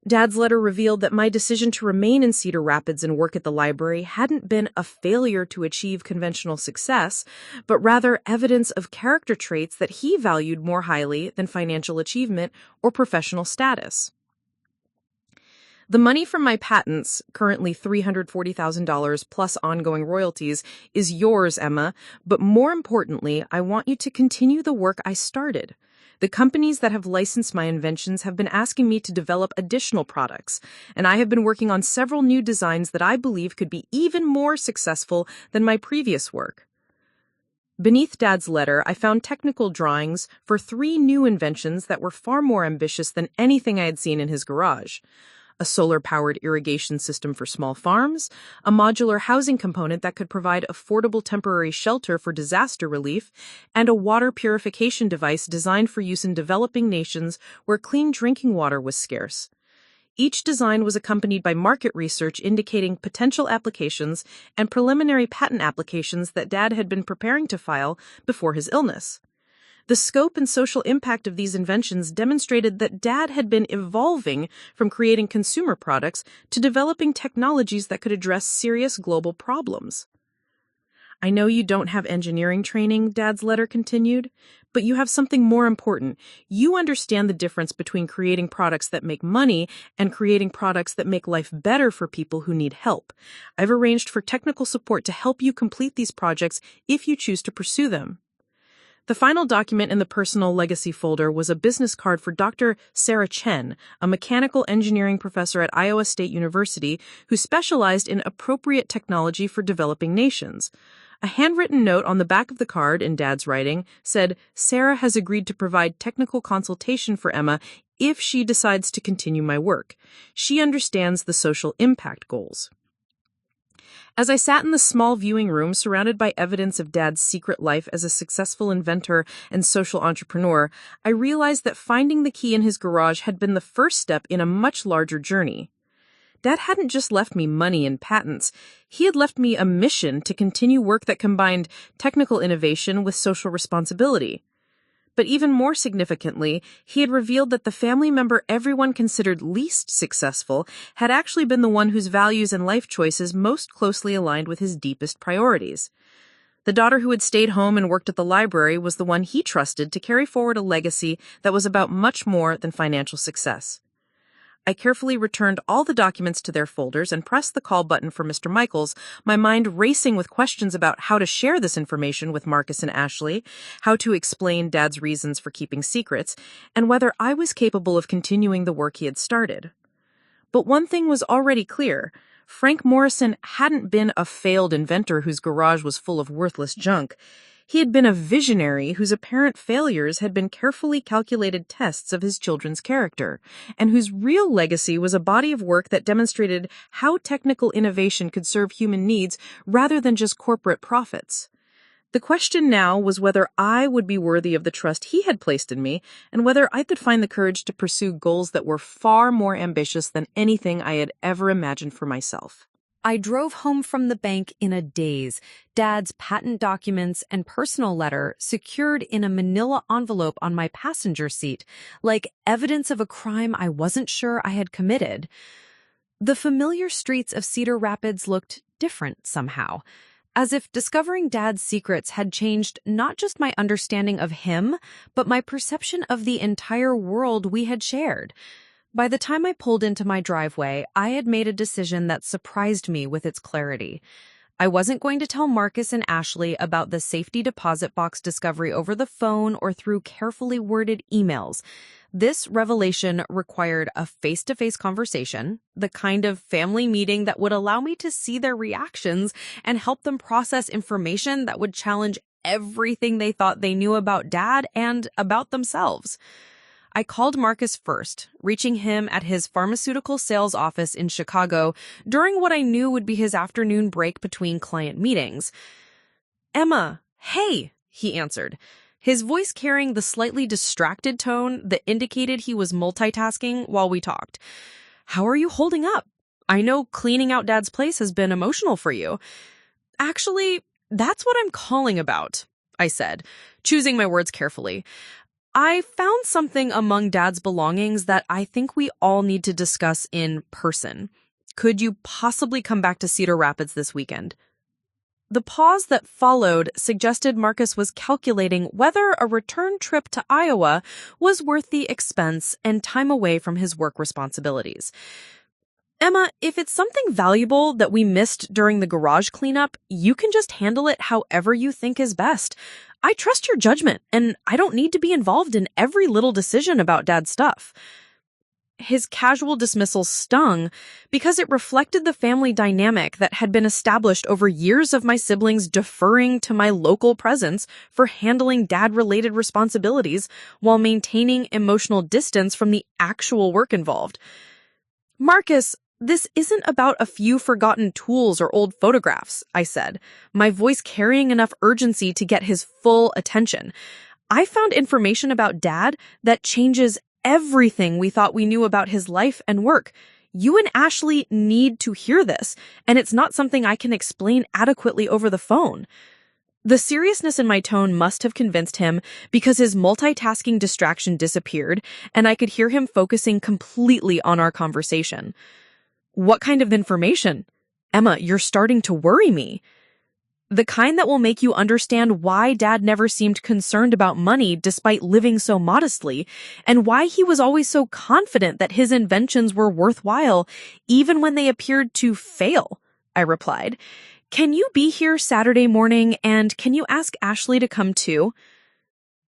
Dad's letter revealed that my decision to remain in Cedar Rapids and work at the library hadn't been a failure to achieve conventional success, but rather evidence of character traits that he valued more highly than financial achievement or professional status. The money from my patents, currently $340,000 plus ongoing royalties, is yours, Emma, but more importantly, I want you to continue the work I started. The companies that have licensed my inventions have been asking me to develop additional products, and I have been working on several new designs that I believe could be even more successful than my previous work. Beneath Dad's letter, I found technical drawings for 3 new inventions that were far more ambitious than anything I had seen in his garage. A solar-powered irrigation system for small farms, a modular housing component that could provide affordable temporary shelter for disaster relief, and a water purification device designed for use in developing nations where clean drinking water was scarce. Each design was accompanied by market research indicating potential applications and preliminary patent applications that Dad had been preparing to file before his illness. The scope and social impact of these inventions demonstrated that Dad had been evolving from creating consumer products to developing technologies that could address serious global problems. I know you don't have engineering training, Dad's letter continued, but you have something more important. You understand the difference between creating products that make money and creating products that make life better for people who need help. I've arranged for technical support to help you complete these projects if you choose to pursue them. The final document in the personal legacy folder was a business card for Dr. Sarah Chen, a mechanical engineering professor at Iowa State University who specialized in appropriate technology for developing nations. A handwritten note on the back of the card, in Dad's writing, said, "Sarah has agreed to provide technical consultation for Emma if she decides to continue my work. She understands the social impact goals." As I sat in the small viewing room surrounded by evidence of Dad's secret life as a successful inventor and social entrepreneur, I realized that finding the key in his garage had been the first step in a much larger journey. Dad hadn't just left me money and patents. He had left me a mission to continue work that combined technical innovation with social responsibility. But even more significantly, he had revealed that the family member everyone considered least successful had actually been the one whose values and life choices most closely aligned with his deepest priorities. The daughter who had stayed home and worked at the library was the one he trusted to carry forward a legacy that was about much more than financial success. I carefully returned all the documents to their folders and pressed the call button for Mr. Michaels, my mind racing with questions about how to share this information with Marcus and Ashley, how to explain Dad's reasons for keeping secrets, and whether I was capable of continuing the work he had started. But one thing was already clear. Frank Morrison hadn't been a failed inventor whose garage was full of worthless junk. He had been a visionary whose apparent failures had been carefully calculated tests of his children's character, and whose real legacy was a body of work that demonstrated how technical innovation could serve human needs rather than just corporate profits. The question now was whether I would be worthy of the trust he had placed in me, and whether I could find the courage to pursue goals that were far more ambitious than anything I had ever imagined for myself.
I drove home from the bank in a daze, Dad's patent documents and personal letter secured in a manila envelope on my passenger seat, like evidence of a crime I wasn't sure I had committed. The familiar streets of Cedar Rapids looked different somehow, as if discovering Dad's secrets had changed not just my understanding of him, but my perception of the entire world we had shared. By the time I pulled into my driveway, I had made a decision that surprised me with its clarity. I wasn't going to tell Marcus and Ashley about the safety deposit box discovery over the phone or through carefully worded emails. This revelation required a face-to-face conversation, the kind of family meeting that would allow me to see their reactions and help them process information that would challenge everything they thought they knew about Dad and about themselves. I called Marcus first, reaching him at his pharmaceutical sales office in Chicago during what I knew would be his afternoon break between client meetings. "Emma, hey," he answered, his voice carrying the slightly distracted tone that indicated he was multitasking while we talked. "How are you holding up? I know cleaning out Dad's place has been emotional for you." "Actually, that's what I'm calling about," I said, choosing my words carefully. "I found something among Dad's belongings that I think we all need to discuss in person. Could you possibly come back to Cedar Rapids this weekend?" The pause that followed suggested Marcus was calculating whether a return trip to Iowa was worth the expense and time away from his work responsibilities. "Emma, if it's something valuable that we missed during the garage cleanup, you can just handle it however you think is best. I trust your judgment, and I don't need to be involved in every little decision about Dad's stuff." His casual dismissal stung because it reflected the family dynamic that had been established over years of my siblings deferring to my local presence for handling Dad-related responsibilities while maintaining emotional distance from the actual work involved. "Marcus, this isn't about a few forgotten tools or old photographs," I said, my voice carrying enough urgency to get his full attention. "I found information about Dad that changes everything we thought we knew about his life and work. You and Ashley need to hear this, and it's not something I can explain adequately over the phone." The seriousness in my tone must have convinced him because his multitasking distraction disappeared, and I could hear him focusing completely on our conversation. "What kind of information? Emma, you're starting to worry me."
The kind that will make you understand why Dad never seemed concerned about money despite living so modestly, and why he was always so confident that his inventions were worthwhile, even when they appeared to fail, I replied. Can you be here Saturday morning, and can you ask Ashley to come too?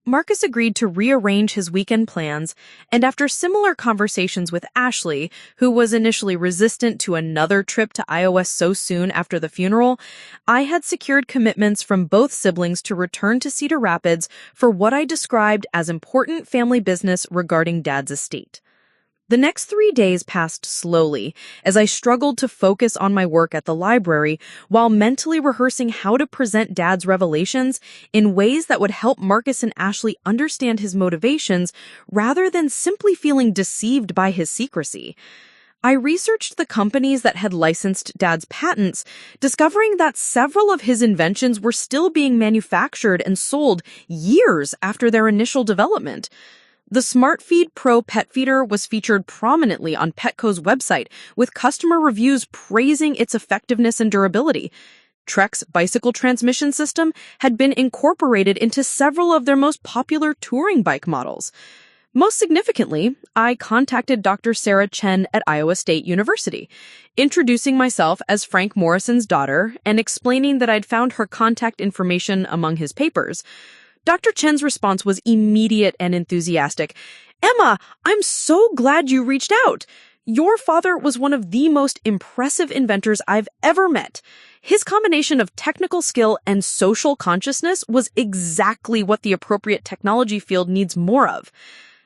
Marcus agreed to rearrange his weekend plans, and after similar conversations with Ashley, who was initially resistant to another trip to Iowa so soon after the funeral, I had secured commitments from both siblings to return to Cedar Rapids for what I described as important family business regarding Dad's estate. The next 3 days passed slowly as I struggled to focus on my work at the library while mentally rehearsing how to present Dad's revelations in ways that would help Marcus and Ashley understand his motivations rather than simply feeling deceived by his secrecy. I researched the companies that had licensed Dad's patents, discovering that several of his inventions were still being manufactured and sold years after their initial development. The SmartFeed Pro pet feeder was featured prominently on Petco's website, with customer reviews praising its effectiveness and durability. Trek's bicycle transmission system had been incorporated into several of their most popular touring bike models. Most significantly, I contacted Dr. Sarah Chen at Iowa State University, introducing myself as Frank Morrison's daughter and explaining that I'd found her contact information among his papers. Dr. Chen's response was immediate and enthusiastic. "Emma, I'm so glad you reached out. Your father was one of the most impressive inventors I've ever met. His combination of technical skill and social consciousness was exactly what the appropriate technology field needs more of."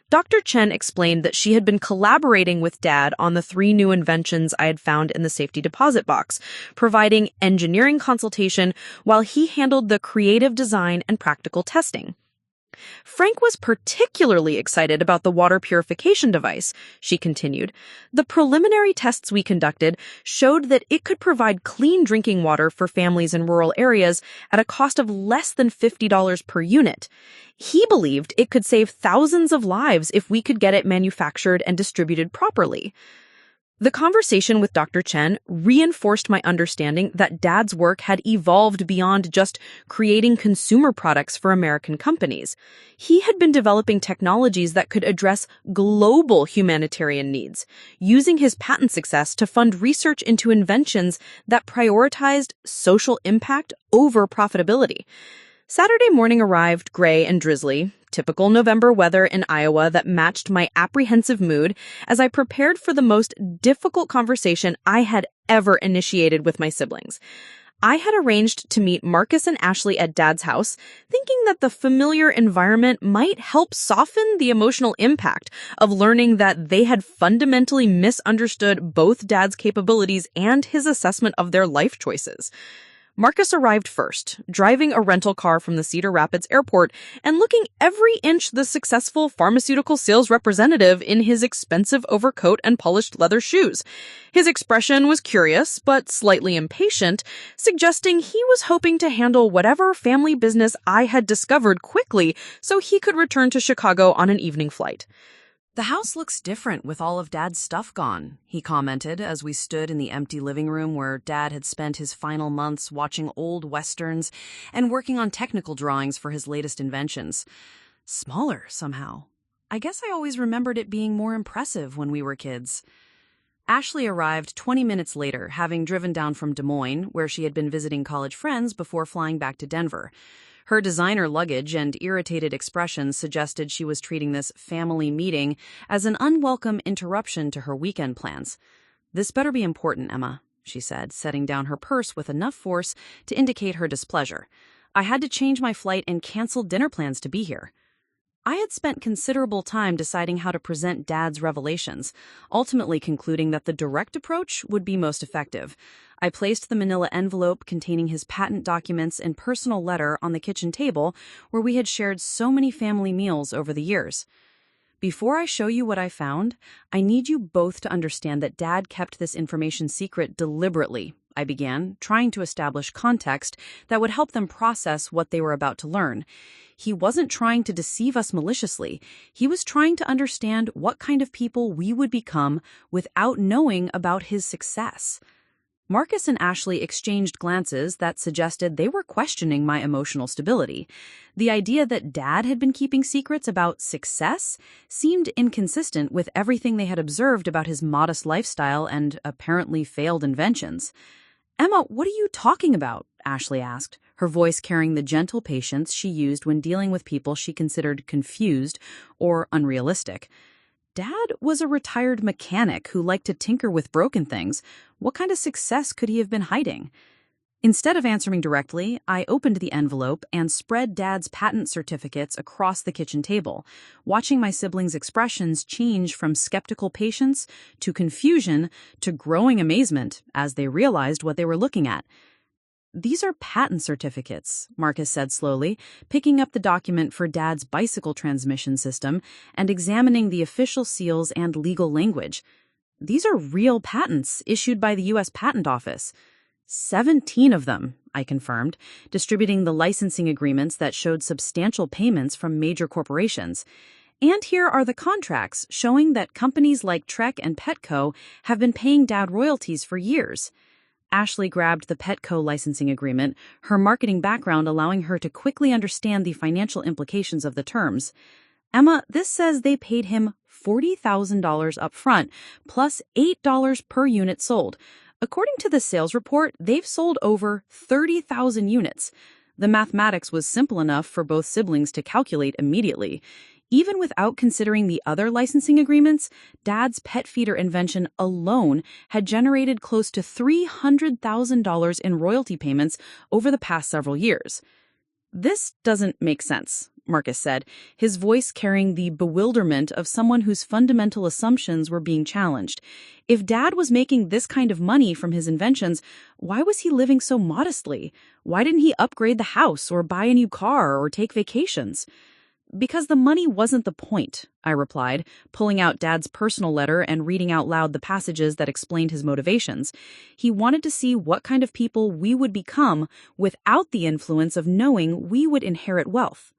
Dr. Chen explained that she had been collaborating with Dad on the 3 new inventions I had found in the safety deposit box, providing engineering consultation while he handled the creative design and practical testing. Frank was particularly excited about the water purification device, she continued. The preliminary tests we conducted showed that it could provide clean drinking water for families in rural areas at a cost of less than $50 per unit. He believed it could save thousands of lives if we could get it manufactured and distributed properly. The conversation with Dr. Chen reinforced my understanding that Dad's work had evolved beyond just creating consumer products for American companies. He had been developing technologies that could address global humanitarian needs, using his patent success to fund research into inventions that prioritized social impact over profitability. Saturday morning arrived gray and drizzly, typical November weather in Iowa that matched my apprehensive mood as I prepared for the most difficult conversation I had ever initiated with my siblings. I had arranged to meet Marcus and Ashley at Dad's house, thinking that the familiar environment might help soften the emotional impact of learning that they had fundamentally misunderstood both Dad's capabilities and his assessment of their life choices. Marcus arrived first, driving a rental car from the Cedar Rapids airport and looking every inch the successful pharmaceutical sales representative in his expensive overcoat and polished leather shoes. His expression was curious, but slightly impatient, suggesting he was hoping to handle whatever family business I had discovered quickly so he could return to Chicago on an evening flight.
"The house looks different with all of Dad's stuff gone," he commented as we stood in the empty living room where Dad had spent his final months watching old westerns and working on technical drawings for his latest inventions. "Smaller, somehow. I guess I always remembered it being more impressive when we were kids." Ashley arrived 20 minutes later, having driven down from Des Moines, where she had been visiting college friends before flying back to Denver. Her designer luggage and irritated expressions suggested she was treating this family meeting as an unwelcome interruption to her weekend plans. "This better be important, Emma," she said, setting down her purse with enough force to indicate her displeasure. "I had to change my flight and cancel dinner plans to be here." I had spent considerable time deciding how to present Dad's revelations, ultimately concluding that the direct approach would be most effective. I placed the manila envelope containing his patent documents and personal letter on the kitchen table where we had shared so many family meals over the years. "Before I show you what I found, I need you both to understand that Dad kept this information secret deliberately," I began, trying to establish context that would help them process what they were about to learn. He wasn't trying to deceive us maliciously. He was trying to understand what kind of people we would become without knowing about his success.
Marcus and Ashley exchanged glances that suggested they were questioning my emotional stability. The idea that Dad had been keeping secrets about success seemed inconsistent with everything they had observed about his modest lifestyle and apparently failed inventions. "Emma, what are you talking about?" Ashley asked, her voice carrying the gentle patience she used when dealing with people she considered confused or unrealistic. Dad was a retired mechanic who liked to tinker with broken things. What kind of success could he have been hiding? Instead of answering directly, I opened the envelope and spread Dad's patent certificates across the kitchen table, watching my siblings' expressions change from skeptical patience to confusion to growing amazement as they realized what they were looking at. "These are patent certificates," Marcus said slowly, picking up the document for Dad's bicycle transmission system and examining the official seals and legal language. "These are real patents issued by the U.S. Patent Office. 17 of them," I confirmed, distributing the licensing agreements that showed substantial payments from major corporations. "And here are the contracts showing that companies like Trek and Petco have been paying Dad royalties for years." Ashley grabbed the Petco licensing agreement, her marketing background allowing her to quickly understand the financial implications of the terms. "Emma, this says they paid him $40,000 up front, plus $8 per unit sold. According to the sales report, they've sold over 30,000 units. The mathematics was simple enough for both siblings to calculate immediately. Even without considering the other licensing agreements, Dad's pet feeder invention alone had generated close to $300,000 in royalty payments over the past several years." "This doesn't make sense," Marcus said, his voice carrying the bewilderment of someone whose fundamental assumptions were being challenged. "If Dad was making this kind of money from his inventions, why was he living so modestly? Why didn't he upgrade the house or buy a new car or take vacations?" "Because the money wasn't the point," I replied, pulling out Dad's personal letter and reading out loud the passages that explained his motivations. "He wanted to see what kind of people we would become without the influence of knowing we would inherit wealth."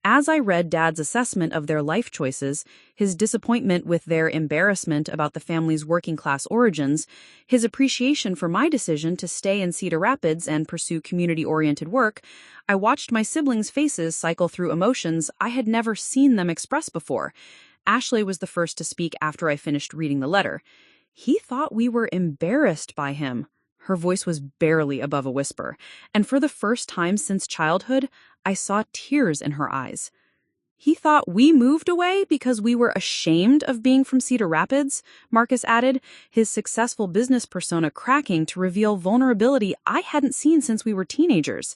As I read Dad's assessment of their life choices, his disappointment with their embarrassment about the family's working-class origins, his appreciation for my decision to stay in Cedar Rapids and pursue community-oriented work, I watched my siblings' faces cycle through emotions I had never seen them express before. Ashley was the first to speak after I finished reading the letter. "He thought we were embarrassed by him." Her voice was barely above a whisper, and for the first time since childhood, I saw tears in her eyes. "He thought we moved away because we were ashamed of being from Cedar Rapids," Marcus added, his successful business persona cracking to reveal vulnerability I hadn't seen since we were teenagers.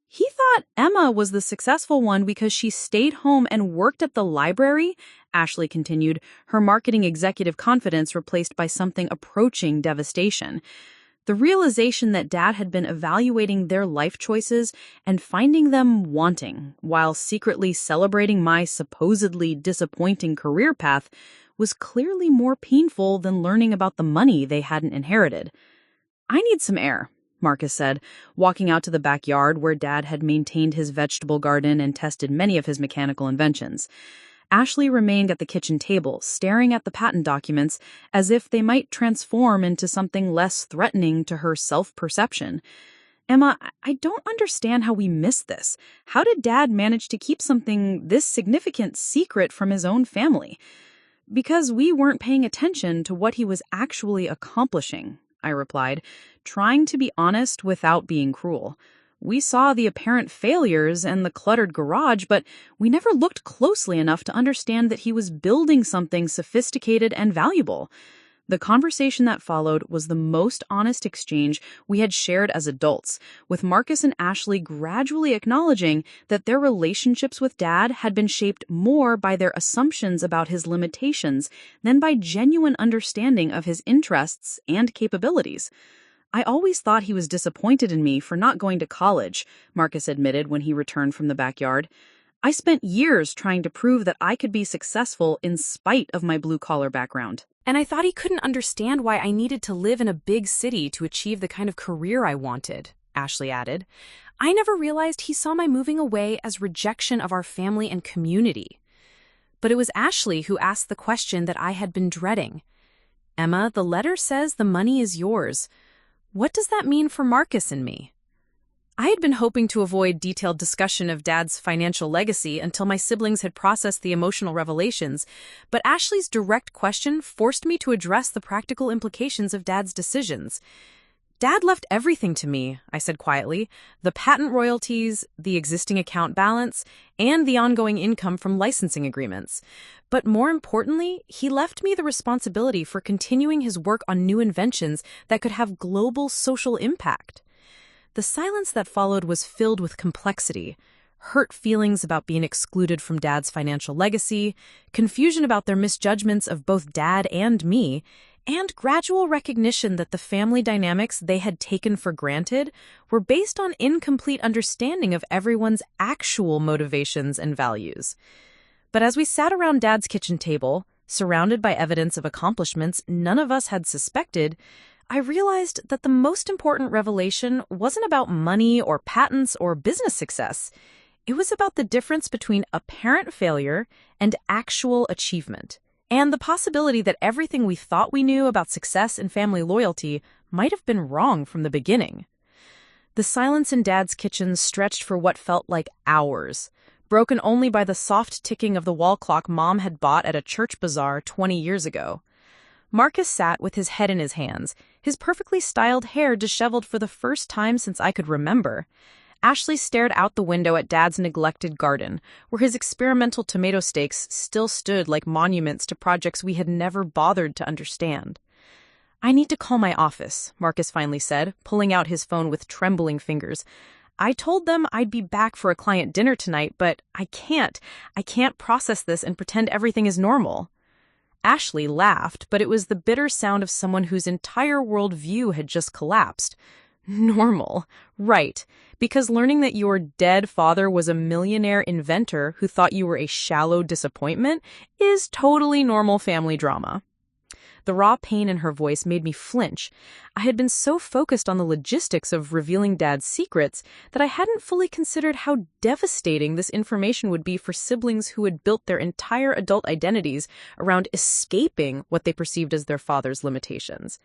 "He thought Emma was the successful one because she stayed home and worked at the library," Ashley continued, her marketing executive confidence replaced by something approaching devastation. The realization that Dad had been evaluating their life choices and finding them wanting, while secretly celebrating my supposedly disappointing career path, was clearly more painful than learning about the money they hadn't inherited. "I need some air," Marcus said, walking out to the backyard where Dad had maintained his vegetable garden and tested many of his mechanical inventions. Ashley remained at the kitchen table, staring at the patent documents as if they might transform into something less threatening to her self-perception. "Emma, I don't understand how we missed this. How did Dad manage to keep something this significant secret from his own family?" "Because we weren't paying attention to what he was actually accomplishing," I replied, trying to be honest without being cruel. "We saw the apparent failures and the cluttered garage, but we never looked closely enough to understand that he was building something sophisticated and valuable." The conversation that followed was the most honest exchange we had shared as adults, with Marcus and Ashley gradually acknowledging that their relationships with Dad had been shaped more by their assumptions about his limitations than by genuine understanding of his interests and capabilities. "I always thought he was disappointed in me for not going to college," Marcus admitted when he returned from the backyard. "I spent years trying to prove that I could be successful in spite of my blue-collar background."
And I thought he couldn't understand why I needed to live in a big city to achieve the kind of career I wanted, Ashley added. "I never realized he saw my moving away as rejection of our family and community." But it was Ashley who asked the question that I had been dreading. "Emma, the letter says the money is yours.
What does that mean for Marcus and me? I had been hoping to avoid detailed discussion of Dad's financial legacy until my siblings had processed the emotional revelations, but Ashley's direct question forced me to address the practical implications of Dad's decisions. Dad left everything to me, I said quietly, the patent royalties, the existing account balance, and the ongoing income from licensing agreements. But more importantly, he left me the responsibility for continuing his work on new inventions that could have global social impact. The silence that followed was filled with complexity, hurt feelings about being excluded from Dad's financial legacy, confusion about their misjudgments of both Dad and me, and gradual recognition that the family dynamics they had taken for granted were based on incomplete understanding of everyone's actual motivations and values. But as we sat around Dad's kitchen table, surrounded by evidence of accomplishments none of us had suspected, I realized that the most important revelation wasn't about money or patents or business success. It was about the difference between apparent failure and actual achievement, and the possibility that everything we thought we knew about success and family loyalty might have been wrong from the beginning. The silence in Dad's kitchen stretched for what felt like hours, broken only by the soft ticking of the wall clock Mom had bought at a church bazaar 20 years ago. Marcus sat with his head in his hands, his perfectly styled hair disheveled for the first time since I could remember. Ashley stared out the window at Dad's neglected garden, where his experimental tomato stakes still stood like monuments to projects we had never bothered to understand. "I need to call my office," Marcus finally said, pulling out his phone with trembling fingers. "I told them I'd be back for a client dinner tonight, but I can't. I can't process this and pretend everything is normal." Ashley laughed, but it was the bitter sound of someone whose entire worldview had just collapsed. Normal. Right. Because learning that your dead father was a millionaire inventor who thought you were a shallow disappointment is totally normal family drama. The raw pain in her voice made me flinch. I had been so focused on the logistics of revealing Dad's secrets that I hadn't fully considered how devastating this information would be for siblings who had built their entire adult identities around escaping what they perceived as their father's limitations.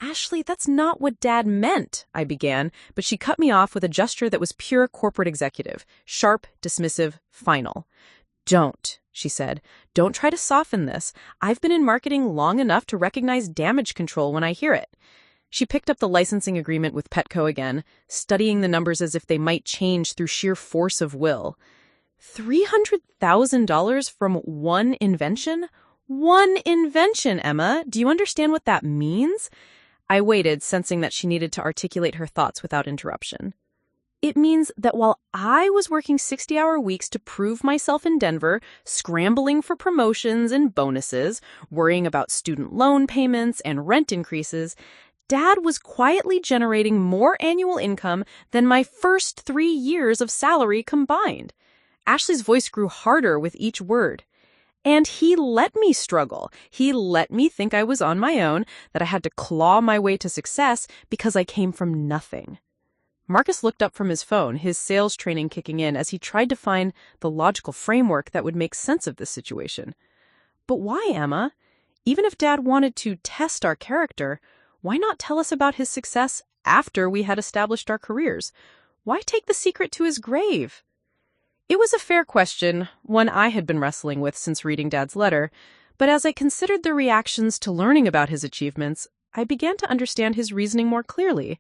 "Ashley, that's not what Dad meant," I began, but she cut me off with a gesture that was pure corporate executive, sharp, dismissive, final. "Don't," she said. "Don't try to soften this. I've been in marketing long enough to recognize damage control when I hear it." She picked up the licensing agreement with Petco again, studying the numbers as if they might change through sheer force of will. $300,000 from one invention? One invention, Emma. Do you understand what that means? I waited, sensing that she needed to articulate her thoughts without interruption. "It means that while I was working 60-hour weeks to prove myself in Denver, scrambling for promotions and bonuses, worrying about student loan payments and rent increases, Dad was quietly generating more annual income than my first 3 years of salary combined." Ashley's voice grew harder with each word. "And he let me struggle. He let me think I was on my own, that I had to claw my way to success because I came from nothing." Marcus looked up from his phone, his sales training kicking in as he tried to find the logical framework that would make sense of this situation. "But why, Emma? Even if Dad wanted to test our character, why not tell us about his success after we had established our careers? Why take the secret to his grave?" It was a fair question, one I had been wrestling with since reading Dad's letter, but as I considered the reactions to learning about his achievements, I began to understand his reasoning more clearly.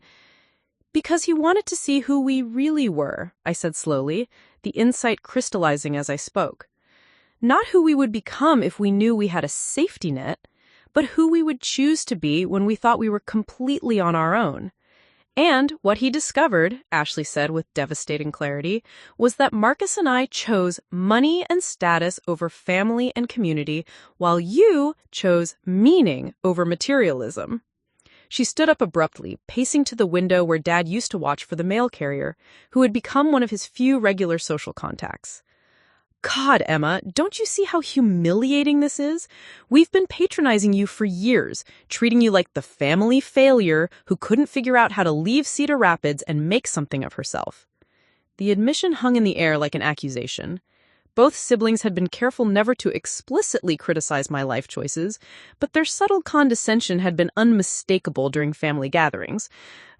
"Because he wanted to see who we really were," I said slowly, the insight crystallizing as I spoke. "Not who we would become if we knew we had a safety net, but who we would choose to be when we thought we were completely on our own. And what he discovered," Ashley said with devastating clarity, "was that Marcus and I chose money and status over family and community, while you chose meaning over materialism." She stood up abruptly, pacing to the window where Dad used to watch for the mail carrier, who had become one of his few regular social contacts. "God, Emma, don't you see how humiliating this is? We've been patronizing you for years, treating you like the family failure who couldn't figure out how to leave Cedar Rapids and make something of herself." The admission hung in the air like an accusation. Both siblings had been careful never to explicitly criticize my life choices, but their subtle condescension had been unmistakable during family gatherings.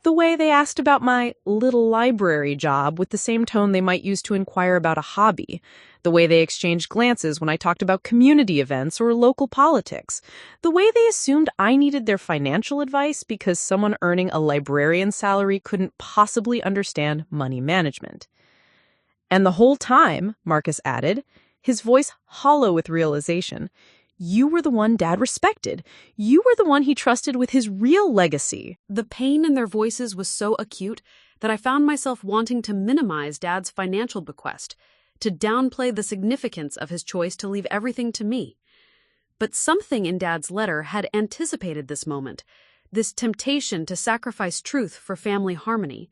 The way they asked about my little library job with the same tone they might use to inquire about a hobby. The way they exchanged glances when I talked about community events or local politics. The way they assumed I needed their financial advice because someone earning a librarian salary couldn't possibly understand money management. And the whole time, Marcus added, his voice hollow with realization, you were the one Dad respected. You were the one he trusted with his real legacy.
The pain in their voices was so acute that I found myself wanting to minimize Dad's financial bequest, to downplay the significance of his choice to leave everything to me. But something in Dad's letter had anticipated this moment, this temptation to sacrifice truth for family harmony.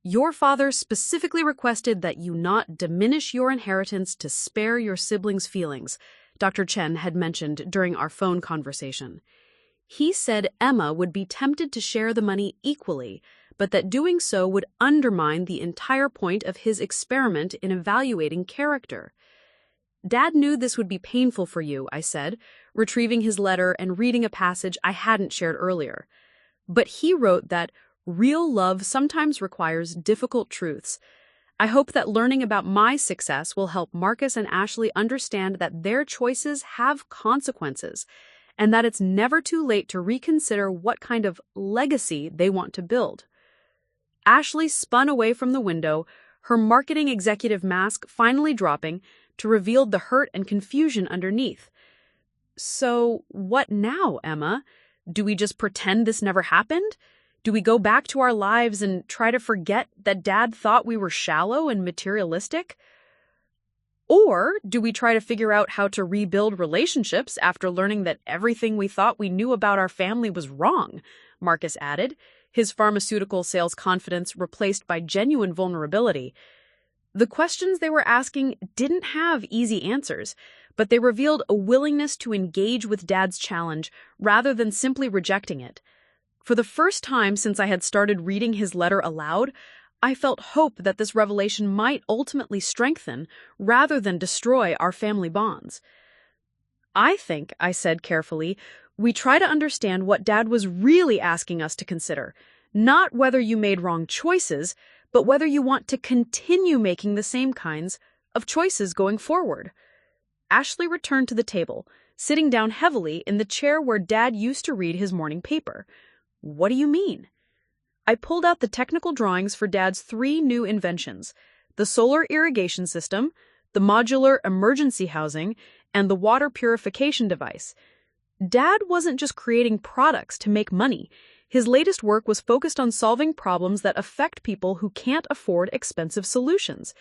Your father specifically requested that you not diminish your inheritance to spare your siblings' feelings, Dr. Chen had mentioned during our phone conversation. He said Emma would be tempted to share the money equally, but that doing so would undermine the entire point of his experiment in evaluating character. Dad knew this would be painful for you, I said, retrieving his letter and reading a passage I hadn't shared earlier. But he wrote that real love sometimes requires difficult truths. I hope that learning about my success will help Marcus and Ashley understand that their choices have consequences, and that it's never too late to reconsider what kind of legacy they want to build. Ashley spun away from the window, her marketing executive mask finally dropping to reveal the hurt and confusion underneath. So, what now, Emma? Do we just pretend this never happened? Do we go back to our lives and try to forget that Dad thought we were shallow and materialistic? Or do we try to figure out how to rebuild relationships after learning that everything we thought we knew about our family was wrong? Marcus added, his pharmaceutical sales confidence replaced by genuine vulnerability. The questions they were asking didn't have easy answers, but they revealed a willingness to engage with Dad's challenge rather than simply rejecting it. For the first time since I had started reading his letter aloud, I felt hope that this revelation might ultimately strengthen rather than destroy our family bonds. I think, I said carefully, we try to understand what Dad was really asking us to consider, not whether you made wrong choices, but whether you want to continue making the same kinds of choices going forward. Ashley returned to the table, sitting down heavily in the chair where Dad used to read his morning paper. What do you mean? I pulled out the technical drawings for Dad's 3 new inventions, the solar irrigation system, the modular emergency housing, and the water purification device. Dad wasn't just creating products to make money. His latest work was focused on solving problems that affect people who can't afford expensive solutions.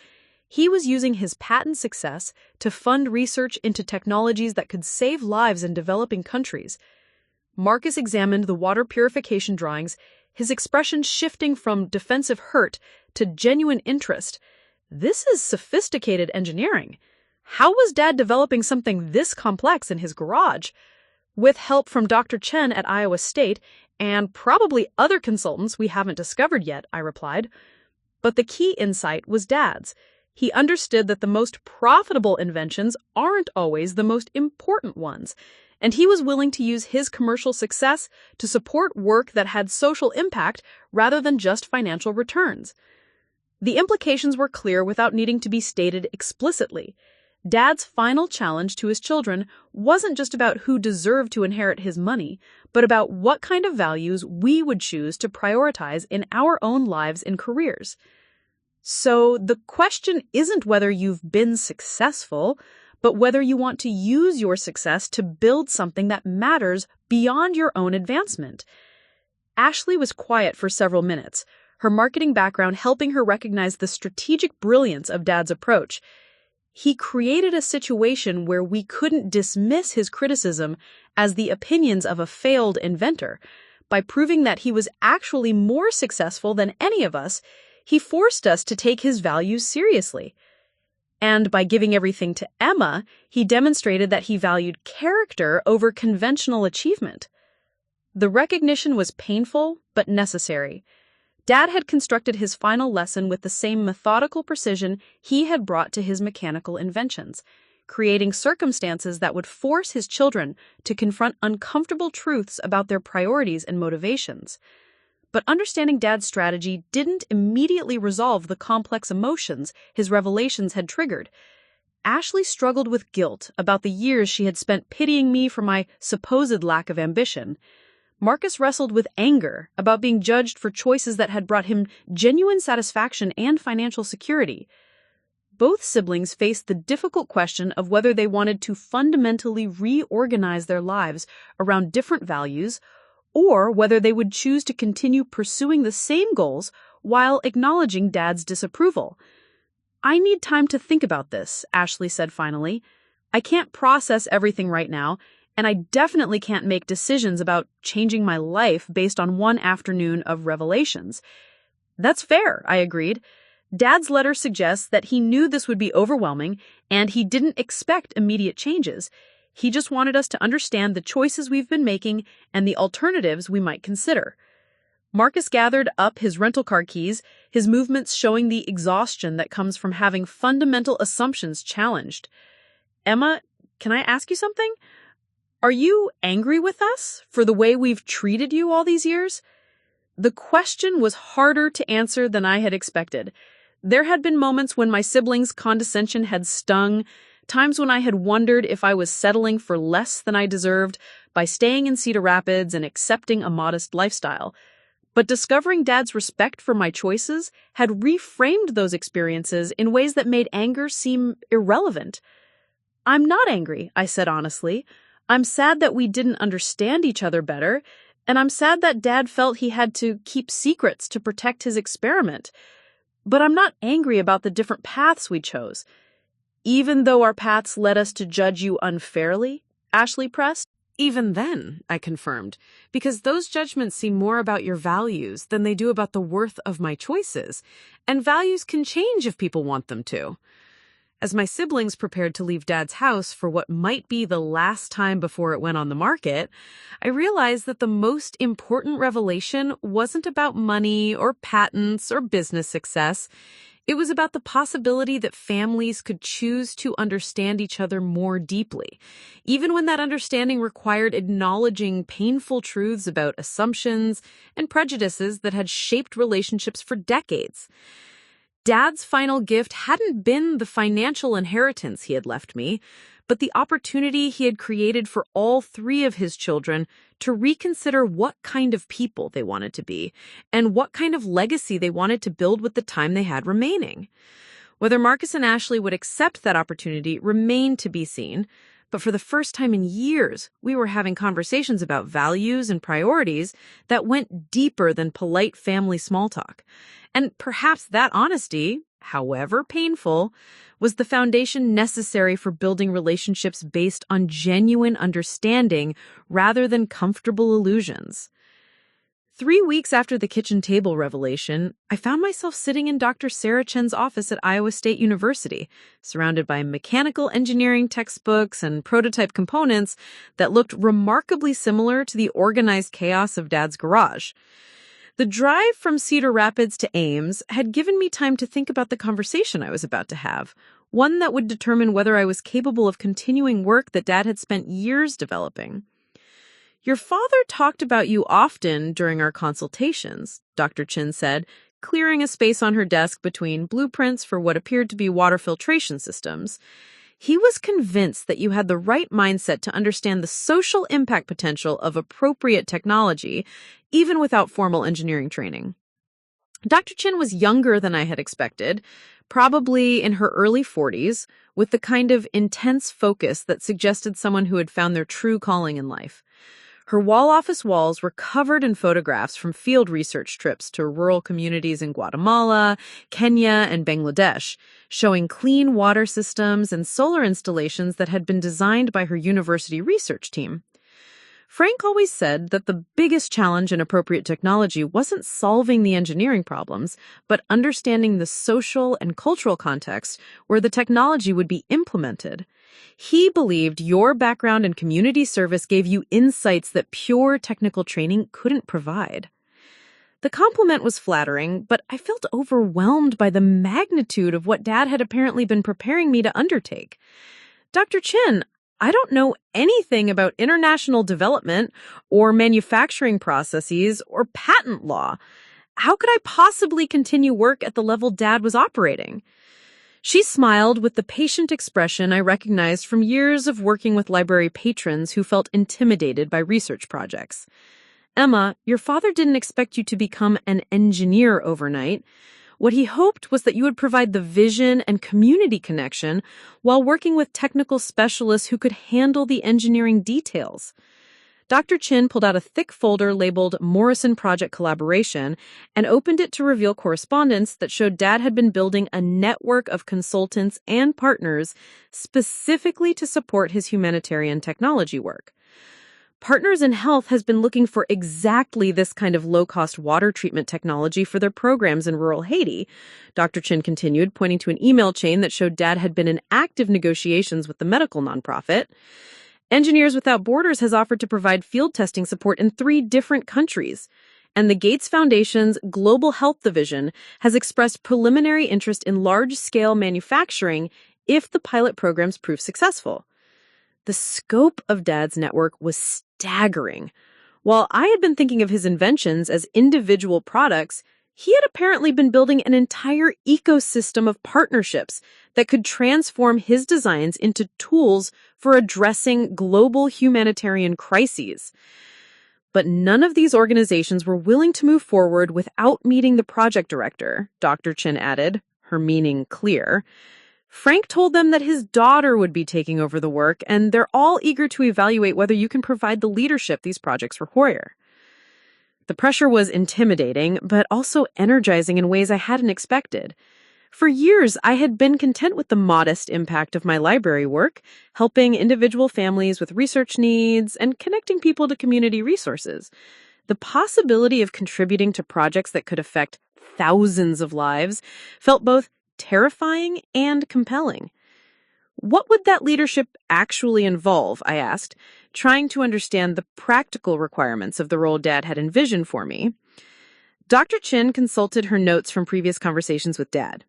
He was using his patent success to fund research into technologies that could save lives in developing countries. Marcus examined the water purification drawings, his expression shifting from defensive hurt to genuine interest. This is sophisticated engineering. How was Dad developing something this complex in his garage? With help from Dr. Chen at Iowa State and probably other consultants we haven't discovered yet, I replied. But the key insight was Dad's. He understood that the most profitable inventions aren't always the most important ones, and he was willing to use his commercial success to support work that had social impact rather than just financial returns. The implications were clear without needing to be stated explicitly. Dad's final challenge to his children wasn't just about who deserved to inherit his money, but about what kind of values we would choose to prioritize in our own lives and careers. So the question isn't whether you've been successful, but whether you want to use your success to build something that matters beyond your own advancement. Ashley was quiet for several minutes, her marketing background helping her recognize the strategic brilliance of Dad's approach. He created a situation where we couldn't dismiss his criticism as the opinions of a failed inventor. By proving that he was actually more successful than any of us, he forced us to take his values seriously. And by giving everything to Emma, he demonstrated that he valued character over conventional achievement. The recognition was painful but necessary.
Dad had constructed his final lesson with the same methodical precision he had brought to his mechanical inventions, creating circumstances that would force his children to confront uncomfortable truths about their priorities and motivations. But understanding Dad's strategy didn't immediately resolve the complex emotions his revelations had triggered. Ashley struggled with guilt about the years she had spent pitying me for my supposed lack of ambition. Marcus wrestled with anger about being judged for choices that had brought him genuine satisfaction and financial security. Both siblings faced the difficult question of whether they wanted to fundamentally reorganize their lives around different values, or whether they would choose to continue pursuing the same goals while acknowledging Dad's disapproval. "I need time to think about this," Ashley said finally. "I can't process everything right now, and I definitely can't make decisions about changing my life based on one afternoon of revelations." "That's fair," I agreed. Dad's letter suggests that he knew this would be overwhelming, and he didn't expect immediate changes. He just wanted us to understand the choices we've been making and the alternatives we might consider. Marcus gathered up his rental car keys, his movements showing the exhaustion that comes from having fundamental assumptions challenged. "Emma, can I ask you something? Are you angry with us for the way we've treated you all these years?" The question was harder to answer than I had expected. There had been moments when my siblings' condescension had stung, times when I had wondered if I was settling for less than I deserved by staying in Cedar Rapids and accepting a modest lifestyle. But discovering Dad's respect for my choices had reframed those experiences in ways that made anger seem irrelevant. "I'm not angry," I said honestly. "I'm sad that we didn't understand each other better, and I'm sad that Dad felt he had to keep secrets to protect his experiment. But I'm not angry about the different paths we chose." "Even though our paths led us to judge you unfairly?" Ashley pressed.
Even then, I confirmed, because those judgments seem more about your values than they do about the worth of my choices, and values can change if people want them to. As my siblings prepared to leave Dad's house for what might be the last time before it went on the market, I realized that the most important revelation wasn't about money or patents or business success. It was about the possibility that families could choose to understand each other more deeply, even when that understanding required acknowledging painful truths about assumptions and prejudices that had shaped relationships for decades. Dad's final gift hadn't been the financial inheritance he had left me, but the opportunity he had created for all three of his children to reconsider what kind of people they wanted to be and what kind of legacy they wanted to build with the time they had remaining. Whether Marcus and Ashley would accept that opportunity remained to be seen, but for the first time in years, we were having conversations about values and priorities that went deeper than polite family small talk. And perhaps that honesty, however painful, was the foundation necessary for building relationships based on genuine understanding rather than comfortable illusions. 3 weeks after the kitchen table revelation, I found myself sitting in Dr. Sarah Chen's office at Iowa State University, surrounded by mechanical engineering textbooks and prototype components that looked remarkably similar to the organized chaos of Dad's garage. The drive from Cedar Rapids to Ames had given me time to think about the conversation I was about to have, one that would determine whether I was capable of continuing work that Dad had spent years developing. "Your father talked about you often during our consultations," Dr. Chin said, clearing a space on her desk between blueprints for what appeared to be water filtration systems. "He was convinced that you had the right mindset to understand the social impact potential of appropriate technology, even without formal engineering training." Dr. Chin was younger than I had expected, probably in her early 40s, with the kind of intense focus that suggested someone who had found their true calling in life. Her wall office walls were covered in photographs from field research trips to rural communities in Guatemala, Kenya, and Bangladesh, showing clean water systems and solar installations that had been designed by her university research team. Frank always said that the biggest challenge in appropriate technology wasn't solving the engineering problems, but understanding the social and cultural context where the technology would be implemented. He believed your background in community service gave you insights that pure technical training couldn't provide.
The compliment was flattering, but I felt overwhelmed by the magnitude of what Dad had apparently been preparing me to undertake. Dr. Chin, I don't know anything about international development or manufacturing processes or patent law. How could I possibly continue work at the level Dad was operating? She smiled with the patient expression I recognized from years of working with library patrons who felt intimidated by research projects. Emma, your father didn't expect you to become an engineer overnight. What he hoped was that you would provide the vision and community connection while working with technical specialists who could handle the engineering details. Dr. Chin pulled out a thick folder labeled Morrison Project Collaboration and opened it to reveal correspondence that showed Dad had been building a network of consultants and partners specifically to support his humanitarian technology work. Partners in Health has been looking for exactly this kind of low-cost water treatment technology for their programs in rural Haiti, Dr. Chin continued, pointing to an email chain that showed Dad had been in active negotiations with the medical nonprofit. Engineers Without Borders has offered to provide field testing support in 3 different countries, and the Gates Foundation's Global Health Division has expressed preliminary interest in large-scale manufacturing if the pilot programs prove successful. The scope of Dad's network was staggering. While I had been thinking of his inventions as individual products, he had apparently been building an entire ecosystem of partnerships that could transform his designs into tools for addressing global humanitarian crises. But none of these organizations were willing to move forward without meeting the project director, Dr. Chin added, her meaning clear. Frank told them that his daughter would be taking over the work, and they're all eager to evaluate whether you can provide the leadership these projects require. The pressure was intimidating, but also energizing in ways I hadn't expected. For years, I had been content with the modest impact of my library work, helping individual families with research needs and connecting people to community resources. The possibility of contributing to projects that could affect thousands of lives felt both terrifying and compelling. What would that leadership actually involve, I asked, trying to understand the practical requirements of the role Dad had envisioned for me. Dr. Chin consulted her notes from previous conversations with Dad.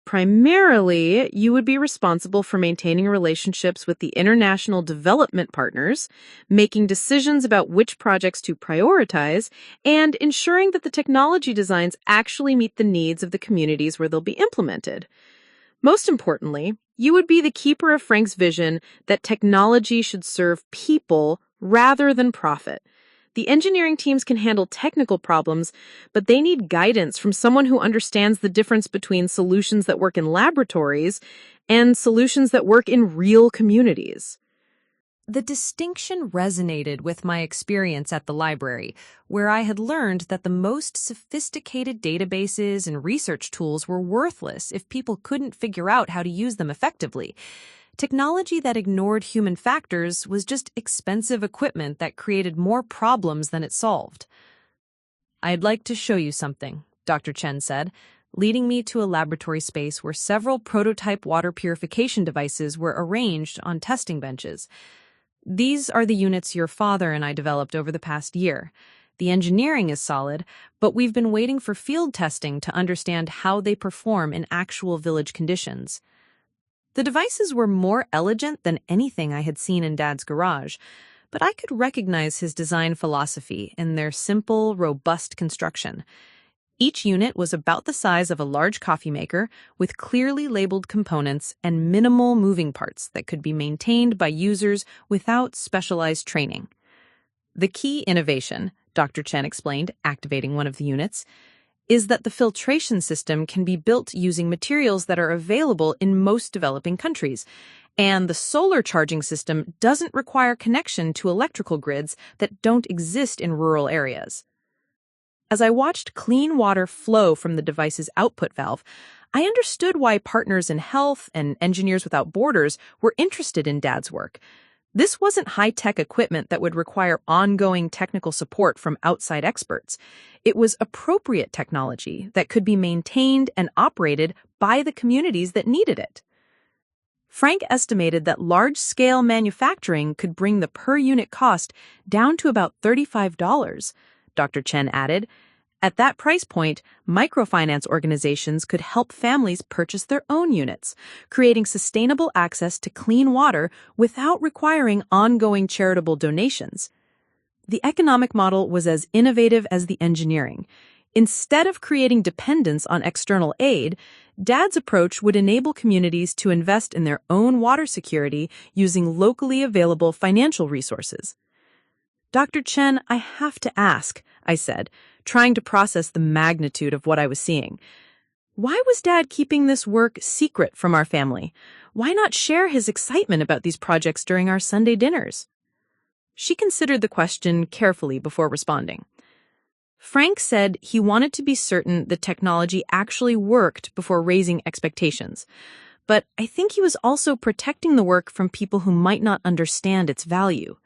Primarily, you would be responsible for maintaining relationships with the international development partners, making decisions about which projects to prioritize, and ensuring that the technology designs actually meet the needs of the communities where they'll be implemented. Most importantly, you would be the keeper of Frank's vision that technology should serve people rather than profit. The engineering teams can handle technical problems, but they need guidance from someone who understands the difference between solutions that work in laboratories and solutions that work in real communities.
The distinction resonated with my experience at the library, where I had learned that the most sophisticated databases and research tools were worthless if people couldn't figure out how to use them effectively. Technology that ignored human factors was just expensive equipment that created more problems than it solved. "I'd like to show you something," Dr. Chen said, leading me to a laboratory space where several prototype water purification devices were arranged on testing benches. "These are the units your father and I developed over the past year. The engineering is solid, but we've been waiting for field testing to understand how they perform in actual village conditions." The devices were more elegant than anything I had seen in Dad's garage, but I could recognize his design philosophy in their simple, robust construction. Each unit was about the size of a large coffee maker, with clearly labeled components and minimal moving parts that could be maintained by users without specialized training. "The key innovation," Dr. Chen explained, activating one of the units, "is that the filtration system can be built using materials that are available in most developing countries, and the solar charging system doesn't require connection to electrical grids that don't exist in rural areas." As I watched clean water flow from the device's output valve, I understood why Partners in Health and Engineers Without Borders were interested in Dad's work. This wasn't high-tech equipment that would require ongoing technical support from outside experts. It was appropriate technology that could be maintained and operated by the communities that needed it. Frank estimated that large-scale manufacturing could bring the per-unit cost down to about $35, Dr. Chen added,
At that price point, microfinance organizations could help families purchase their own units, creating sustainable access to clean water without requiring ongoing charitable donations. The economic model was as innovative as the engineering. Instead of creating dependence on external aid, Dad's approach would enable communities to invest in their own water security using locally available financial resources. Dr. Chen, I have to ask, I said, trying to process the magnitude of what I was seeing. Why was Dad keeping this work secret from our family? Why not share his excitement about these projects during our Sunday dinners? She considered the question carefully before responding. Frank said he wanted to be certain the technology actually worked before raising expectations. But I think he was also protecting the work from people who might not understand its value.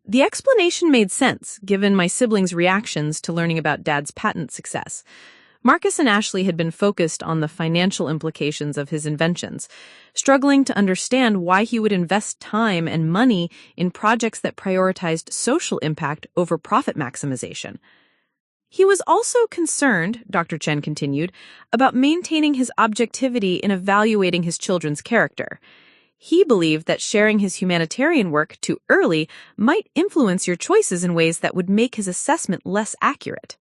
The explanation made sense, given my siblings' reactions to learning about Dad's patent success. Marcus and Ashley had been focused on the financial implications of his inventions, struggling to understand why he would invest time and money in projects that prioritized social impact over profit maximization. He was also concerned, Dr. Chen continued, about maintaining his objectivity in evaluating his children's character. He believed that sharing his humanitarian work too early might influence your choices in ways that would make his assessment less accurate.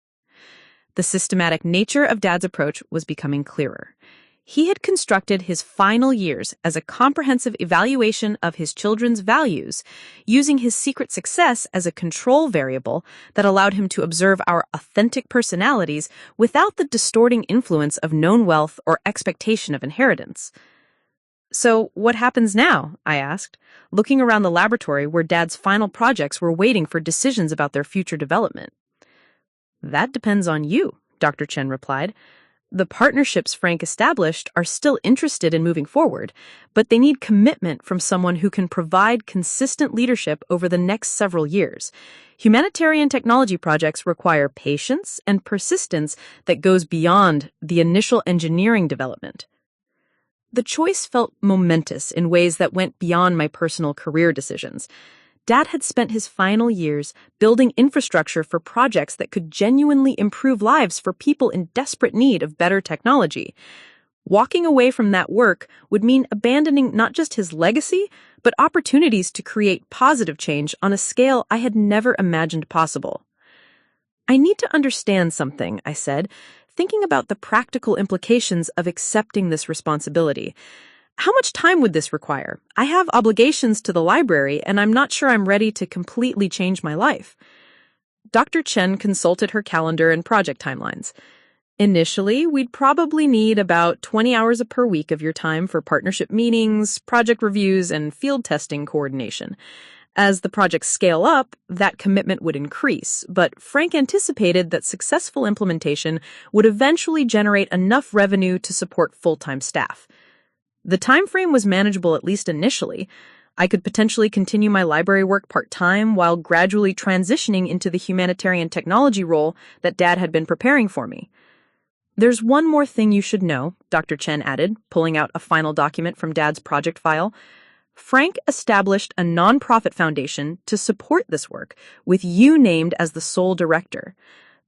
The systematic nature of Dad's approach was becoming clearer. He had constructed his final years as a comprehensive evaluation of his children's values, using his secret success as a control variable that allowed him to observe our authentic personalities without the distorting influence of known wealth or expectation of inheritance. So, what happens now? I asked, looking around the laboratory where Dad's final projects were waiting for decisions about their future development. That depends on you, Dr. Chen replied. The partnerships Frank established are still interested in moving forward, but they need commitment from someone who can provide consistent leadership over the next several years. Humanitarian technology projects require patience and persistence that goes beyond the initial engineering development. The choice felt momentous in ways that went beyond my personal career decisions. Dad had spent his final years building infrastructure for projects that could genuinely improve lives for people in desperate need of better technology. Walking away from that work would mean abandoning not just his legacy, but opportunities to create positive change on a scale I had never imagined possible. I need to understand something, I said, thinking about the practical implications of accepting this responsibility. How much time would this require? I have obligations to the library, and I'm not sure I'm ready to completely change my life. Dr. Chen consulted her calendar and project timelines. Initially, we'd probably need about 20 hours per week of your time for partnership meetings, project reviews, and field testing coordination. As the projects scale up, that commitment would increase, but Frank anticipated that successful implementation would eventually generate enough revenue to support full-time staff. The time frame was manageable at least initially. I could potentially continue my library work part-time while gradually transitioning into the humanitarian technology role that Dad had been preparing for me. There's one more thing you should know, Dr. Chen added, pulling out a final document from Dad's project file. Frank established a nonprofit foundation to support this work, with you named as the sole director.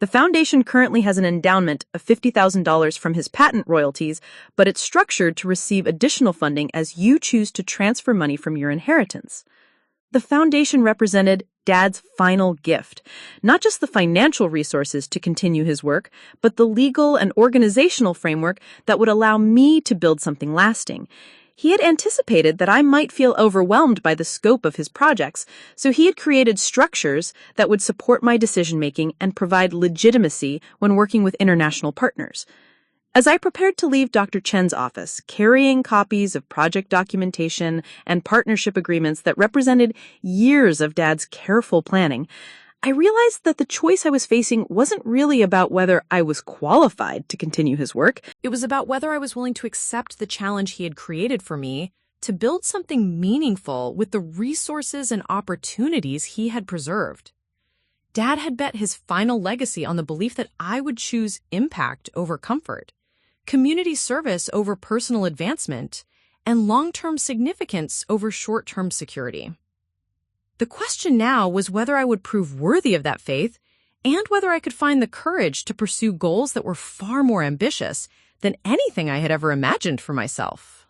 The foundation currently has an endowment of $50,000 from his patent royalties, but it's structured to receive additional funding as you choose to transfer money from your inheritance. The foundation represented Dad's final gift, not just the financial resources to continue his work, but the legal and organizational framework that would allow me to build something lasting. He had anticipated that I might feel overwhelmed by the scope of his projects, so he had created structures that would support my decision-making and provide legitimacy when working with international partners. As I prepared to leave Dr. Chen's office, carrying copies of project documentation and partnership agreements that represented years of Dad's careful planning, I realized that the choice I was facing wasn't really about whether I was qualified to continue his work.
It was about whether I was willing to accept the challenge he had created for me to build something meaningful with the resources and opportunities he had preserved. Dad had bet his final legacy on the belief that I would choose impact over comfort, community service over personal advancement, and long-term significance over short-term security. The question now was whether I would prove worthy of that faith and whether I could find the courage to pursue goals that were far more ambitious than anything I had ever imagined for myself.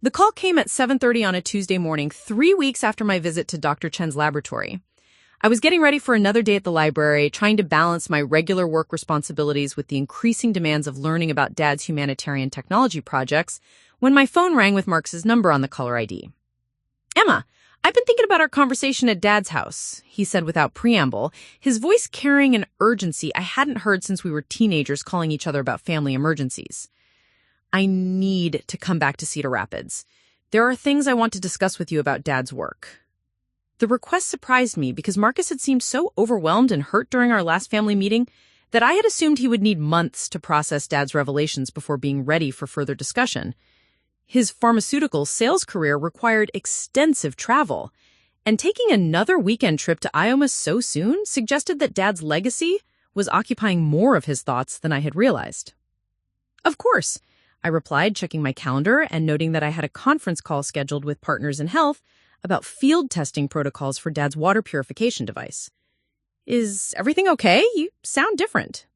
The call came at 7:30 on a Tuesday morning, 3 weeks after my visit to Dr. Chen's laboratory. I was getting ready for another day at the library, trying to balance my regular work responsibilities with the increasing demands of learning about Dad's humanitarian technology projects, when my phone rang with Marcus's number on the caller ID. "Emma, I've been thinking about our conversation at Dad's house," he said without preamble, his voice carrying an urgency I hadn't heard since we were teenagers calling each other about family emergencies. "I need to come back to Cedar Rapids. There are things I want to discuss with you about Dad's work." The request surprised me because Marcus had seemed so overwhelmed and hurt during our last family meeting that I had assumed he would need months to process Dad's revelations before being ready for further discussion. His pharmaceutical sales career required extensive travel, and taking another weekend trip to Ioma so soon suggested that Dad's legacy was occupying more of his thoughts than I had realized. "Of course," I replied, checking my calendar and noting that I had a conference call scheduled with Partners in Health about field testing protocols for Dad's water purification device. "Is everything okay? You sound different."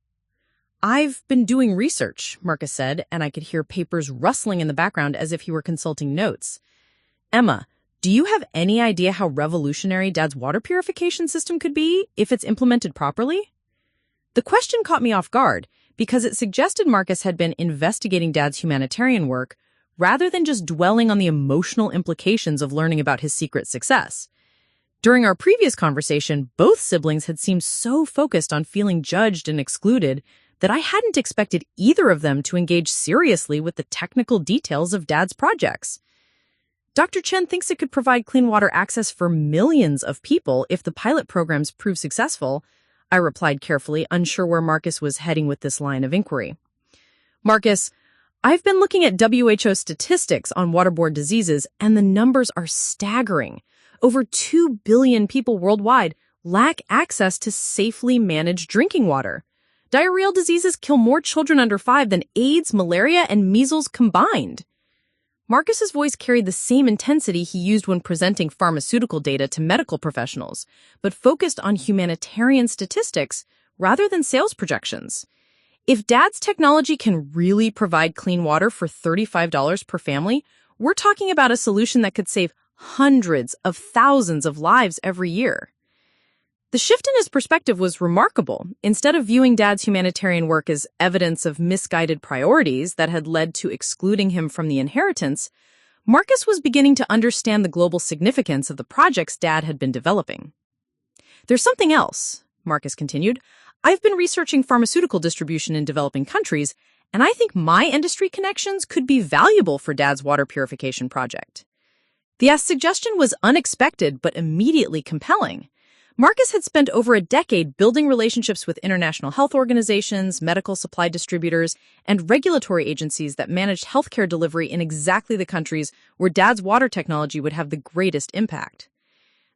"I've been doing research," Marcus said, and I could hear papers rustling in the background as if he were consulting notes. "Emma, do you have any idea how revolutionary Dad's water purification system could be if it's implemented properly?" The question caught me off guard because it suggested Marcus had been investigating Dad's humanitarian work rather than just dwelling on the emotional implications of learning about his secret success. During our previous conversation, both siblings had seemed so focused on feeling judged and excluded that I hadn't expected either of them to engage seriously with the technical details of Dad's projects. "Dr. Chen thinks it could provide clean water access for millions of people if the pilot programs prove successful," I replied carefully, unsure where Marcus was heading with this line of inquiry. "Marcus, I've been looking at WHO statistics on waterborne diseases, and the numbers are staggering. Over 2 billion people worldwide lack access to safely managed drinking water. Diarrheal diseases kill more children under 5 than AIDS, malaria, and measles combined." Marcus's voice carried the same intensity he used when presenting pharmaceutical data to medical professionals, but focused on humanitarian statistics rather than sales projections. If Dad's technology can really provide clean water for $35 per family, we're talking about a solution that could save hundreds of thousands of lives every year. The shift in his perspective was remarkable. Instead of viewing Dad's humanitarian work as evidence of misguided priorities that had led to excluding him from the inheritance, Marcus was beginning to understand the global significance of the projects Dad had been developing. "There's something else," Marcus continued. "I've been researching pharmaceutical distribution in developing countries, and I think my industry connections could be valuable for Dad's water purification project." The suggestion was unexpected but immediately compelling. Marcus had spent over a decade building relationships with international health organizations, medical supply distributors, and regulatory agencies that managed healthcare delivery in exactly the countries where Dad's water technology would have the greatest impact.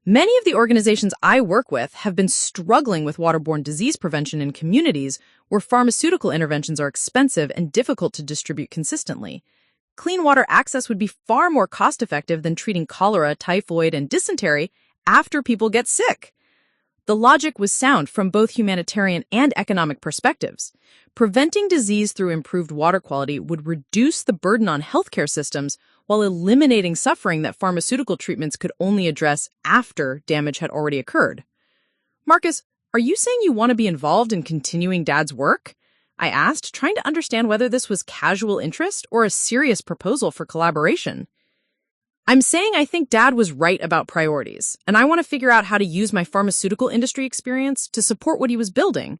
Many of the organizations I work with have been struggling with waterborne disease prevention in communities where pharmaceutical interventions are expensive and difficult to distribute consistently. Clean water access would be far more cost-effective than treating cholera, typhoid, and dysentery after people get sick. The logic was sound from both humanitarian and economic perspectives. Preventing disease through improved water quality would reduce the burden on healthcare systems while eliminating suffering that pharmaceutical treatments could only address after damage had already occurred. "Marcus, are you saying you want to be involved in continuing Dad's work?" I asked, trying to understand whether this was casual interest or a serious proposal for collaboration. "I'm saying I think Dad was right about priorities, and I want to figure out how to use my pharmaceutical industry experience to support what he was building.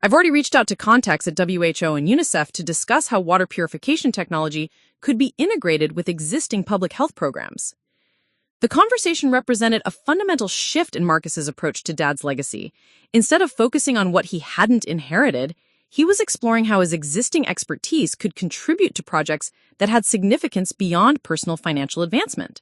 I've already reached out to contacts at WHO and UNICEF to discuss how water purification technology could be integrated with existing public health programs." The conversation represented a fundamental shift in Marcus's approach to Dad's legacy. Instead of focusing on what he hadn't inherited, he was exploring how his existing expertise could contribute to projects that had significance beyond personal financial advancement.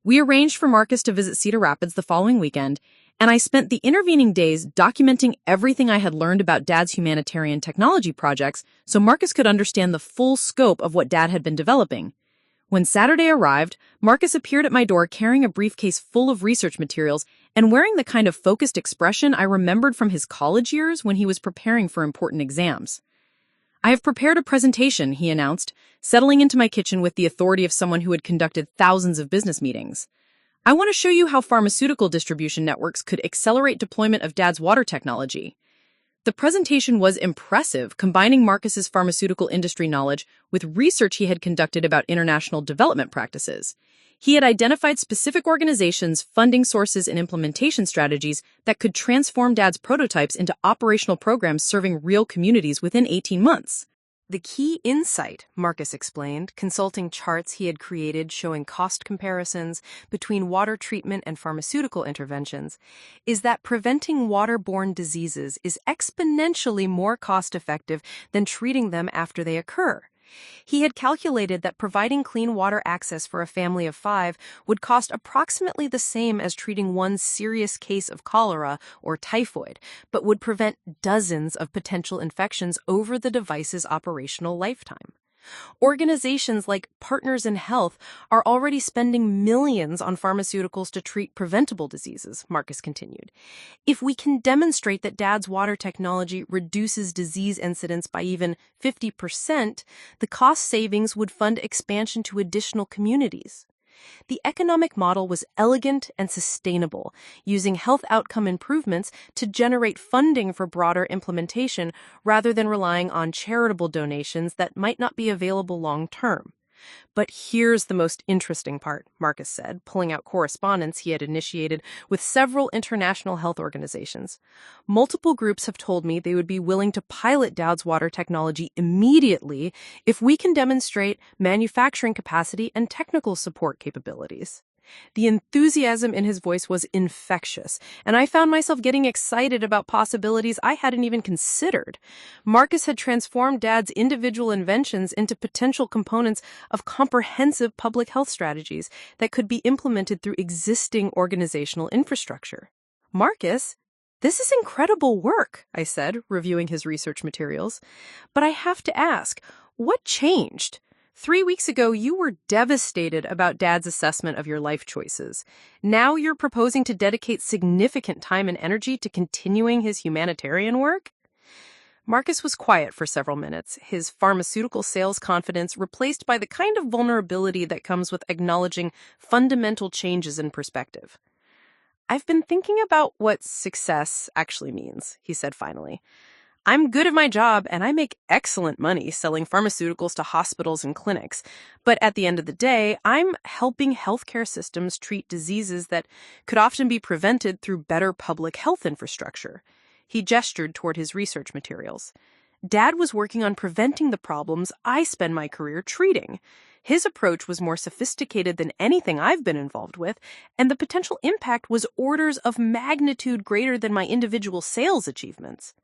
We arranged for Marcus to visit Cedar Rapids the following weekend, and I spent the intervening days documenting everything I had learned about Dad's humanitarian technology projects so Marcus could understand the full scope of what Dad had been developing. When Saturday arrived, Marcus appeared at my door carrying a briefcase full of research materials
and wearing the kind of focused expression I remembered from his college years when he was preparing for important exams. "I have prepared a presentation," he announced, settling into my kitchen with the authority of someone who had conducted thousands of business meetings. "I want to show you how pharmaceutical distribution networks could accelerate deployment of Dad's water technology." The presentation was impressive, combining Marcus's pharmaceutical industry knowledge with research he had conducted about international development practices. He had identified specific organizations, funding sources, and implementation strategies that could transform Dad's prototypes into operational programs serving real communities within 18 months.
The key insight, Marcus explained, consulting charts he had created showing cost comparisons between water treatment and pharmaceutical interventions, is that preventing waterborne diseases is exponentially more cost-effective than treating them after they occur. He had calculated that providing clean water access for a family of 5 would cost approximately the same as treating one serious case of cholera or typhoid, but would prevent dozens of potential infections over the device's operational lifetime. Organizations like Partners in Health are already spending millions on pharmaceuticals to treat preventable diseases, Marcus continued. If we can demonstrate that Dad's water technology reduces disease incidence by even 50%, the cost savings would fund expansion to additional communities. The economic model was elegant and sustainable, using health outcome improvements to generate funding for broader implementation rather than relying on charitable donations that might not be available long term. "But here's the most interesting part," Marcus said, pulling out correspondence he had initiated with several international health organizations. "Multiple groups have told me they would be willing to pilot Dad's water technology immediately if we can demonstrate manufacturing capacity and technical support capabilities." The enthusiasm in his voice was infectious, and I found myself getting excited about possibilities I hadn't even considered. Marcus had transformed Dad's individual inventions into potential components of comprehensive public health strategies that could be implemented through existing organizational infrastructure. "Marcus, this is incredible work," I said, reviewing his research materials. "But I have to ask, what changed? 3 weeks ago, you were devastated about Dad's assessment of your life choices. Now you're proposing to dedicate significant time and energy to continuing his humanitarian work?" Marcus was quiet for several minutes, his pharmaceutical sales confidence replaced by the kind of vulnerability that comes with acknowledging fundamental changes in perspective. "I've been thinking about what success actually means," he said finally. "I'm good at my job, and I make excellent money selling pharmaceuticals to hospitals and clinics. But at the end of the day, I'm helping healthcare systems treat diseases that could often be prevented through better public health infrastructure." He gestured toward his research materials. "Dad was working on preventing the problems I spend my career treating. His approach was more sophisticated than anything I've been involved with, and the potential impact was orders of magnitude greater than my individual sales achievements."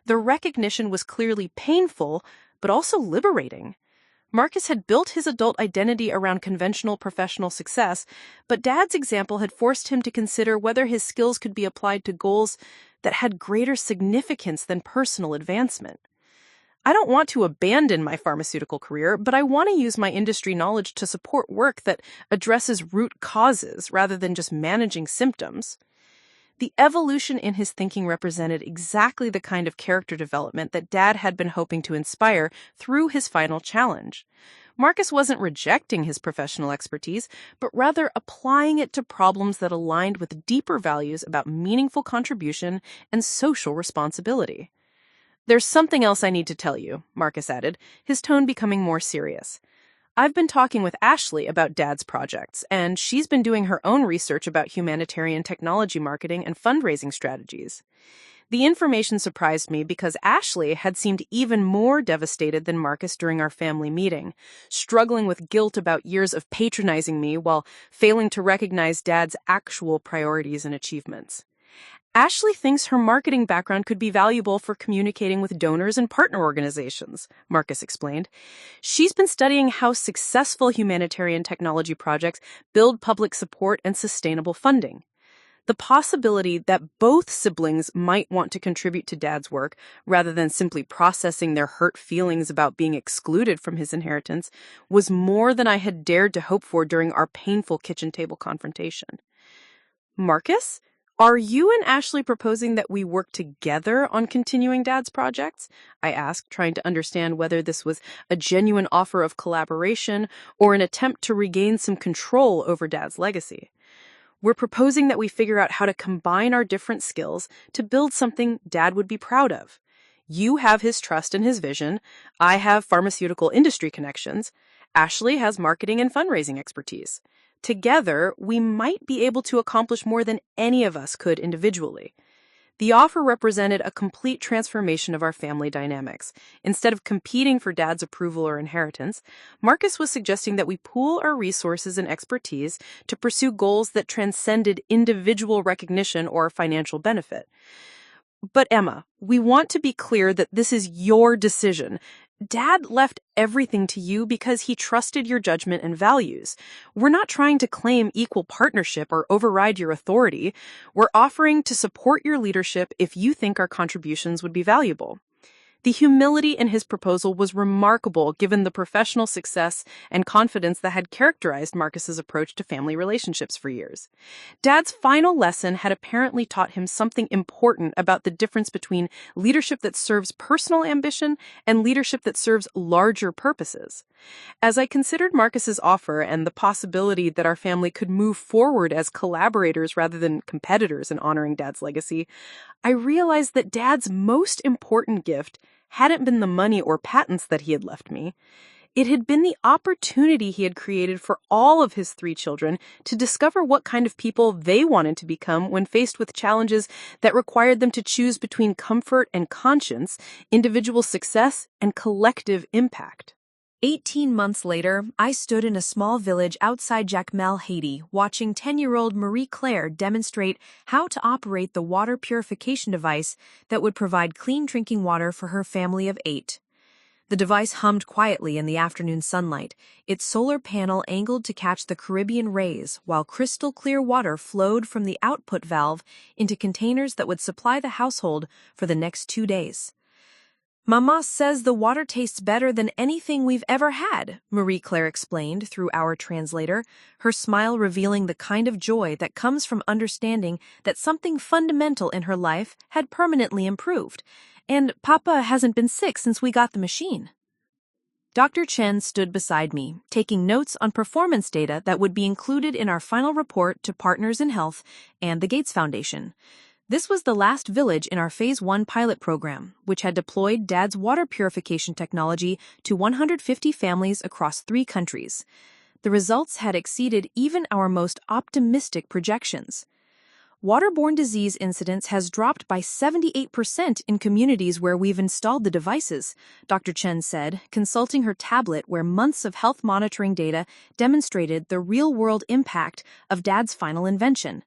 The recognition was clearly painful, but also liberating. Marcus had built his adult identity around conventional professional success, but Dad's example had forced him to consider whether his skills could be applied to goals that had greater significance than personal advancement. "I don't want to abandon my pharmaceutical career, but I want to use my industry knowledge to support work that addresses root causes rather than just managing symptoms." The evolution in his thinking represented exactly the kind of character development that Dad had been hoping to inspire through his final challenge. Marcus wasn't rejecting his professional expertise, but rather applying it to problems that aligned with deeper values about meaningful contribution and social responsibility. "There's something else I need to tell you," Marcus added, his tone becoming more serious. "I've been talking with Ashley about Dad's projects, and she's been doing her own research about humanitarian technology marketing and fundraising strategies." The information surprised me because Ashley had seemed even more devastated than Marcus during our family meeting, struggling with guilt about years of patronizing me while failing to recognize Dad's actual priorities and achievements. "Ashley thinks her marketing background could be valuable for communicating with donors and partner organizations," Marcus explained. "She's been studying how successful humanitarian technology projects build public support and sustainable funding. The possibility that both siblings might want to contribute to Dad's work, rather than simply processing their hurt feelings about being excluded from his inheritance, was more than I had dared to hope for during our painful kitchen table confrontation." "Marcus?
Are you and Ashley proposing that we work together on continuing Dad's projects? I asked, trying to understand whether this was a genuine offer of collaboration or an attempt to regain some control over Dad's legacy. We're proposing that we figure out how to combine our different skills to build something Dad would be proud of. You have his trust and his vision. I have pharmaceutical industry connections. Ashley has marketing and fundraising expertise. Together, we might be able to accomplish more than any of us could individually. The offer represented a complete transformation of our family dynamics. Instead of competing for Dad's approval or inheritance, Marcus was suggesting that we pool our resources and expertise to pursue goals that transcended individual recognition or financial benefit. But Emma, we want to be clear that this is your decision. Dad left everything to you because he trusted your judgment and values. We're not trying to claim equal partnership or override your authority. We're offering to support your leadership if you think our contributions would be valuable. The humility in his proposal was remarkable given the professional success and confidence that had characterized Marcus's approach to family relationships for years. Dad's final lesson had apparently taught him something important about the difference between leadership that serves personal ambition and leadership that serves larger purposes. As I considered Marcus's offer and the possibility that our family could move forward as collaborators rather than competitors in honoring Dad's legacy, I realized that Dad's most important gift hadn't been the money or patents that he had left me. It had been the opportunity he had created for all of his 3 children to discover what kind of people they wanted to become when faced with challenges that required them to choose between comfort and conscience, individual success, and collective impact.
18 months later, I stood in a small village outside Jacmel, Haiti, watching 10-year-old Marie Claire demonstrate how to operate the water purification device that would provide clean drinking water for her family of 8. The device hummed quietly in the afternoon sunlight, its solar panel angled to catch the Caribbean rays, while crystal-clear water flowed from the output valve into containers that would supply the household for the next 2 days. "Mama says the water tastes better than anything we've ever had," Marie Claire explained through our translator, her smile revealing the kind of joy that comes from understanding that something fundamental in her life had permanently improved. "And Papa hasn't been sick since we got the machine." Dr. Chen stood beside me, taking notes on performance data that would be included in our final report to Partners in Health and the Gates Foundation. This was the last village in our Phase 1 pilot program, which had deployed Dad's water purification technology to 150 families across 3 countries. The results had exceeded even our most optimistic projections. Waterborne disease incidence has dropped by 78% in communities where we've installed the devices, Dr. Chen said, consulting her tablet where months of health monitoring data demonstrated the real-world impact of Dad's final invention.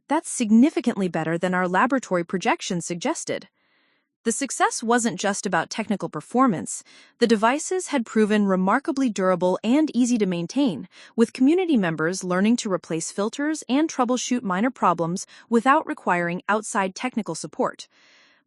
That's significantly better than our laboratory projections suggested. The success wasn't just about technical performance. The devices had proven remarkably durable and easy to maintain, with community members learning to replace filters and troubleshoot minor problems without requiring outside technical support.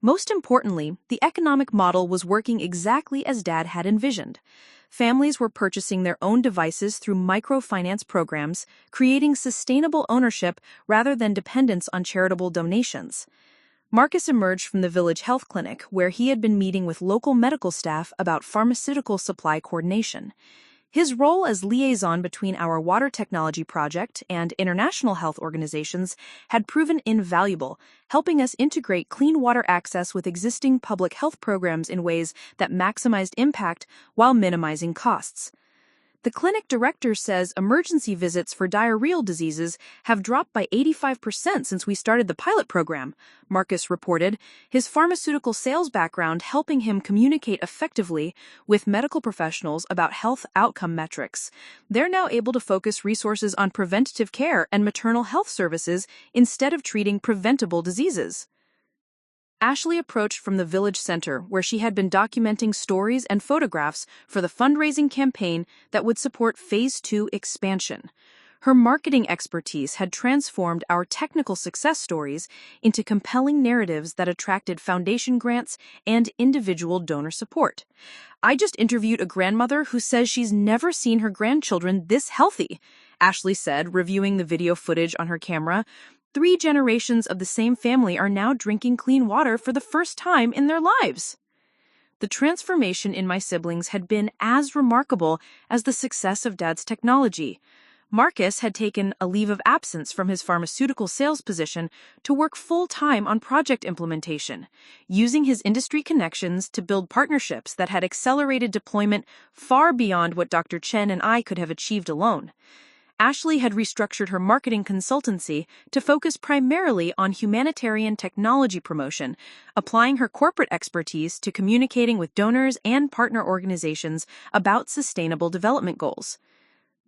Most importantly, the economic model was working exactly as Dad had envisioned. Families were purchasing their own devices through microfinance programs, creating sustainable ownership rather than dependence on charitable donations. Marcus emerged from the village health clinic, where he had been meeting with local medical staff about pharmaceutical supply coordination. His role as liaison between our water technology project and international health organizations had proven invaluable, helping us integrate clean water access with existing public health programs in ways that maximized impact while minimizing costs. The clinic director says emergency visits for diarrheal diseases have dropped by 85% since we started the pilot program, Marcus reported, his pharmaceutical sales background helping him communicate effectively with medical professionals about health outcome metrics. They're now able to focus resources on preventative care and maternal health services instead of treating preventable diseases. Ashley approached from the village center, where she had been documenting stories and photographs for the fundraising campaign that would support Phase 2 expansion. Her marketing expertise had transformed our technical success stories into compelling narratives that attracted foundation grants and individual donor support. "I just interviewed a grandmother who says she's never seen her grandchildren this healthy," Ashley said, reviewing the video footage on her camera.
3 generations of the same family are now drinking clean water for the first time in their lives. The transformation in my siblings had been as remarkable as the success of Dad's technology. Marcus had taken a leave of absence from his pharmaceutical sales position to work full-time on project implementation, using his industry connections to build partnerships that had accelerated deployment far beyond what Dr. Chen and I could have achieved alone. Ashley had restructured her marketing consultancy to focus primarily on humanitarian technology promotion, applying her corporate expertise to communicating with donors and partner organizations about sustainable development goals.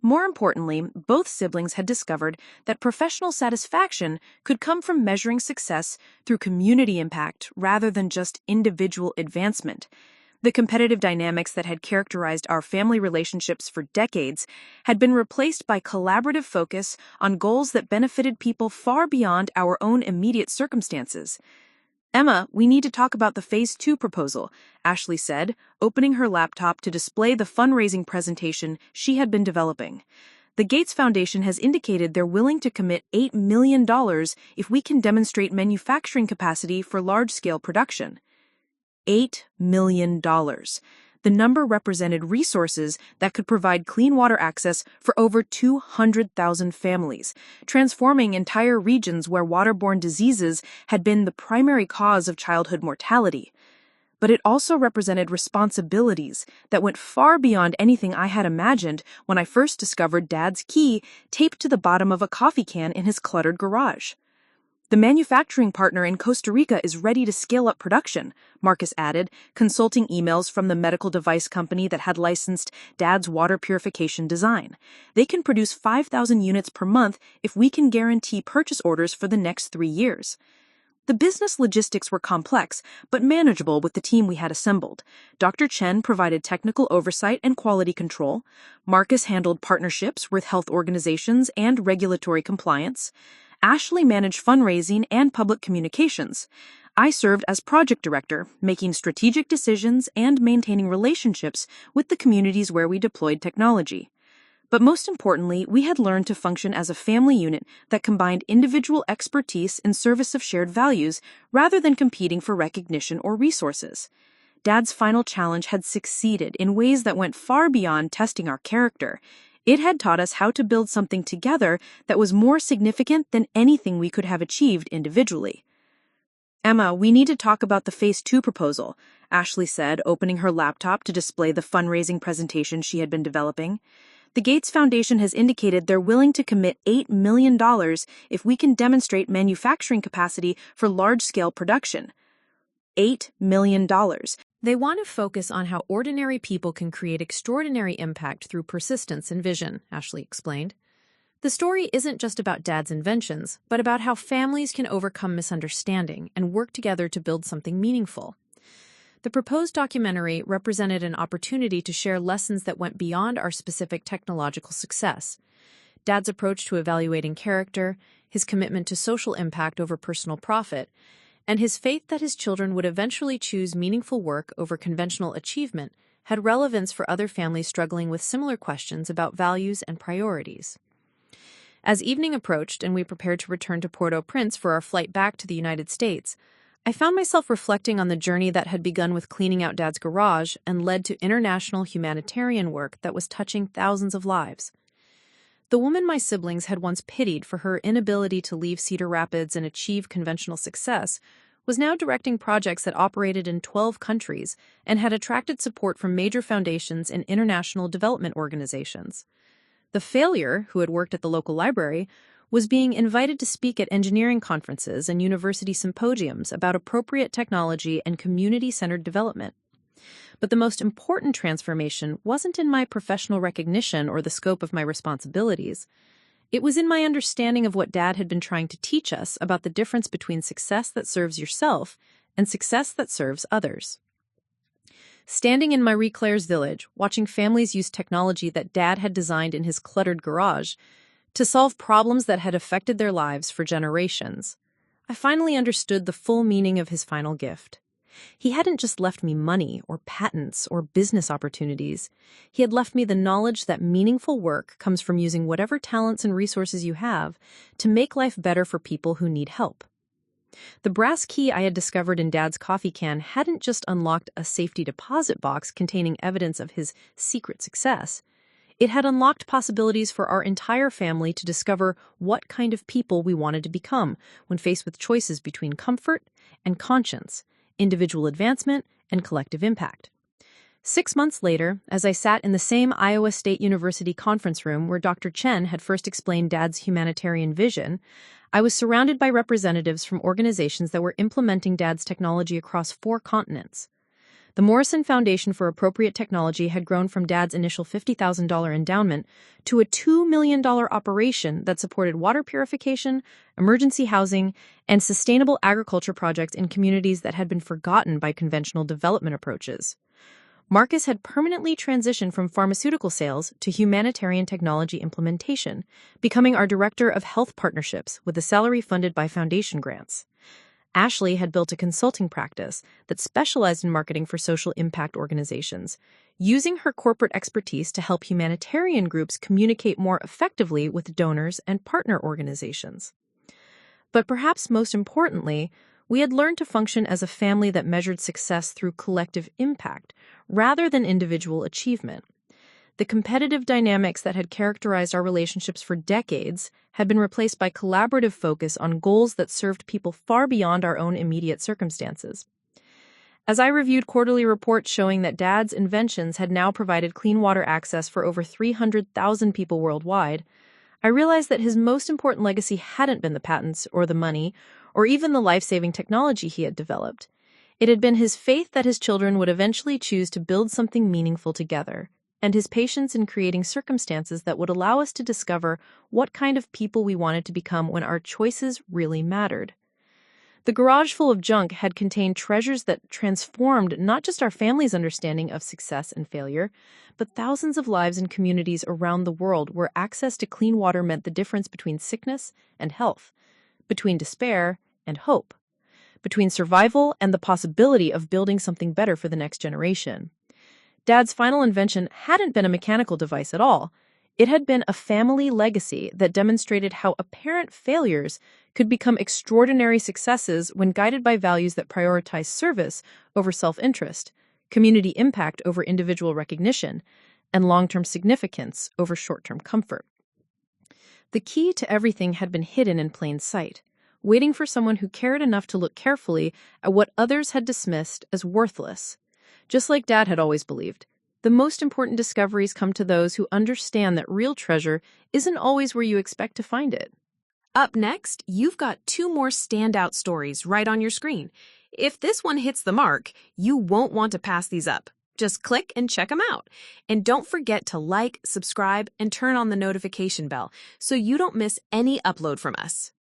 More importantly, both siblings had discovered that professional satisfaction could come from measuring success through community impact rather than just individual advancement. The competitive dynamics that had characterized our family relationships for decades had been replaced by collaborative focus on goals that benefited people far beyond our own immediate circumstances. "Emma, we need to talk about the Phase 2 proposal," Ashley said, opening her laptop to display the fundraising presentation she had been developing. "The Gates Foundation has indicated they're willing to commit $8 million if we can demonstrate manufacturing capacity for large-scale production." $8 million. The number represented resources that could provide clean water access for over 200,000 families, transforming entire regions where waterborne diseases had been the primary cause of childhood mortality. But it also represented responsibilities that went far beyond anything I had imagined when I first discovered Dad's key taped to the bottom of a coffee can in his cluttered garage. "The manufacturing partner in Costa Rica is ready to scale up production," Marcus added, consulting emails from the medical device company that had licensed Dad's water purification design. "They can produce 5,000 units per month if we can guarantee purchase orders for the next 3 years. The business logistics were complex, but manageable with the team we had assembled. Dr. Chen provided technical oversight and quality control. Marcus handled partnerships with health organizations and regulatory compliance. Ashley managed fundraising and public communications. I served as project director, making strategic decisions and maintaining relationships with the communities where we deployed technology. But most importantly, we had learned to function as a family unit that combined individual expertise in service of shared values rather than competing for recognition or resources. Dad's final challenge had succeeded in ways that went far beyond testing our character. It had taught us how to build something together that was more significant than anything we could have achieved individually. "Emma, we need to talk about the Phase 2 proposal," Ashley said, opening her laptop to display the fundraising presentation she had been developing. "The Gates Foundation has indicated they're willing to commit $8 million if we can demonstrate manufacturing capacity for large-scale production." $8 million.
They want to focus on how ordinary people can create extraordinary impact through persistence and vision, Ashley explained. The story isn't just about Dad's inventions, but about how families can overcome misunderstanding and work together to build something meaningful. The proposed documentary represented an opportunity to share lessons that went beyond our specific technological success. Dad's approach to evaluating character, his commitment to social impact over personal profit, and his faith that his children would eventually choose meaningful work over conventional achievement had relevance for other families struggling with similar questions about values and priorities. As evening approached and we prepared to return to Port-au-Prince for our flight back to the United States, I found myself reflecting on the journey that had begun with cleaning out Dad's garage and led to international humanitarian work that was touching thousands of lives. The woman my siblings had once pitied for her inability to leave Cedar Rapids and achieve conventional success was now directing projects that operated in 12 countries and had attracted support from major foundations and international development organizations. The failure, who had worked at the local library, was being invited to speak at engineering conferences and university symposiums about appropriate technology and community-centered development. But the most important transformation wasn't in my professional recognition or the scope of my responsibilities. It was in my understanding of what Dad had been trying to teach us about the difference between success that serves yourself and success that serves others. Standing in Marie Claire's village, watching families use technology that Dad had designed in his cluttered garage to solve problems that had affected their lives for generations, I finally understood the full meaning of his final gift.
He hadn't just left me money or patents or business opportunities. He had left me the knowledge that meaningful work comes from using whatever talents and resources you have to make life better for people who need help. The brass key I had discovered in Dad's coffee can hadn't just unlocked a safety deposit box containing evidence of his secret success. It had unlocked possibilities for our entire family to discover what kind of people we wanted to become when faced with choices between comfort and conscience, individual advancement and collective impact. 6 months later, as I sat in the same Iowa State University conference room where Dr. Chen had first explained Dad's humanitarian vision, I was surrounded by representatives from organizations that were implementing Dad's technology across 4 continents. The Morrison Foundation for Appropriate Technology had grown from Dad's initial $50,000 endowment to a $2 million operation that supported water purification, emergency housing, and sustainable agriculture projects in communities that had been forgotten by conventional development approaches. Marcus had permanently transitioned from pharmaceutical sales to humanitarian technology implementation, becoming our Director of Health Partnerships with a salary funded by foundation grants. Ashley had built a consulting practice that specialized in marketing for social impact organizations, using her corporate expertise to help humanitarian groups communicate more effectively with donors and partner organizations. But perhaps most importantly, we had learned to function as a family that measured success through collective impact rather than individual achievement. The competitive dynamics that had characterized our relationships for decades had been replaced by collaborative focus on goals that served people far beyond our own immediate circumstances. As I reviewed quarterly reports showing that Dad's inventions had now provided clean water access for over 300,000 people worldwide, I realized that his most important legacy hadn't been the patents or the money or even the life-saving technology he had developed. It had been his faith that his children would eventually choose to build something meaningful together, and his patience in creating circumstances that would allow us to discover what kind of people we wanted to become when our choices really mattered. The garage full of junk had contained treasures that transformed not just our family's understanding of success and failure, but thousands of lives in communities around the world where access to clean water meant the difference between sickness and health, between despair and hope, between survival and the possibility of building something better for the next generation. Dad's final invention hadn't been a mechanical device at all. It had been a family legacy that demonstrated how apparent failures could become extraordinary successes when guided by values that prioritize service over self-interest, community impact over individual recognition, and long-term significance over short-term comfort. The key to everything had been hidden in plain sight, waiting for someone who cared enough to look carefully at what others had dismissed as worthless. Just like Dad had always believed, the most important discoveries come to those who understand that real treasure isn't always where you expect to find it.
Up next, you've got 2 more standout stories right on your screen. If this one hits the mark, you won't want to pass these up. Just click and check them out. And don't forget to like, subscribe, and turn on the notification bell so you don't miss any upload from us.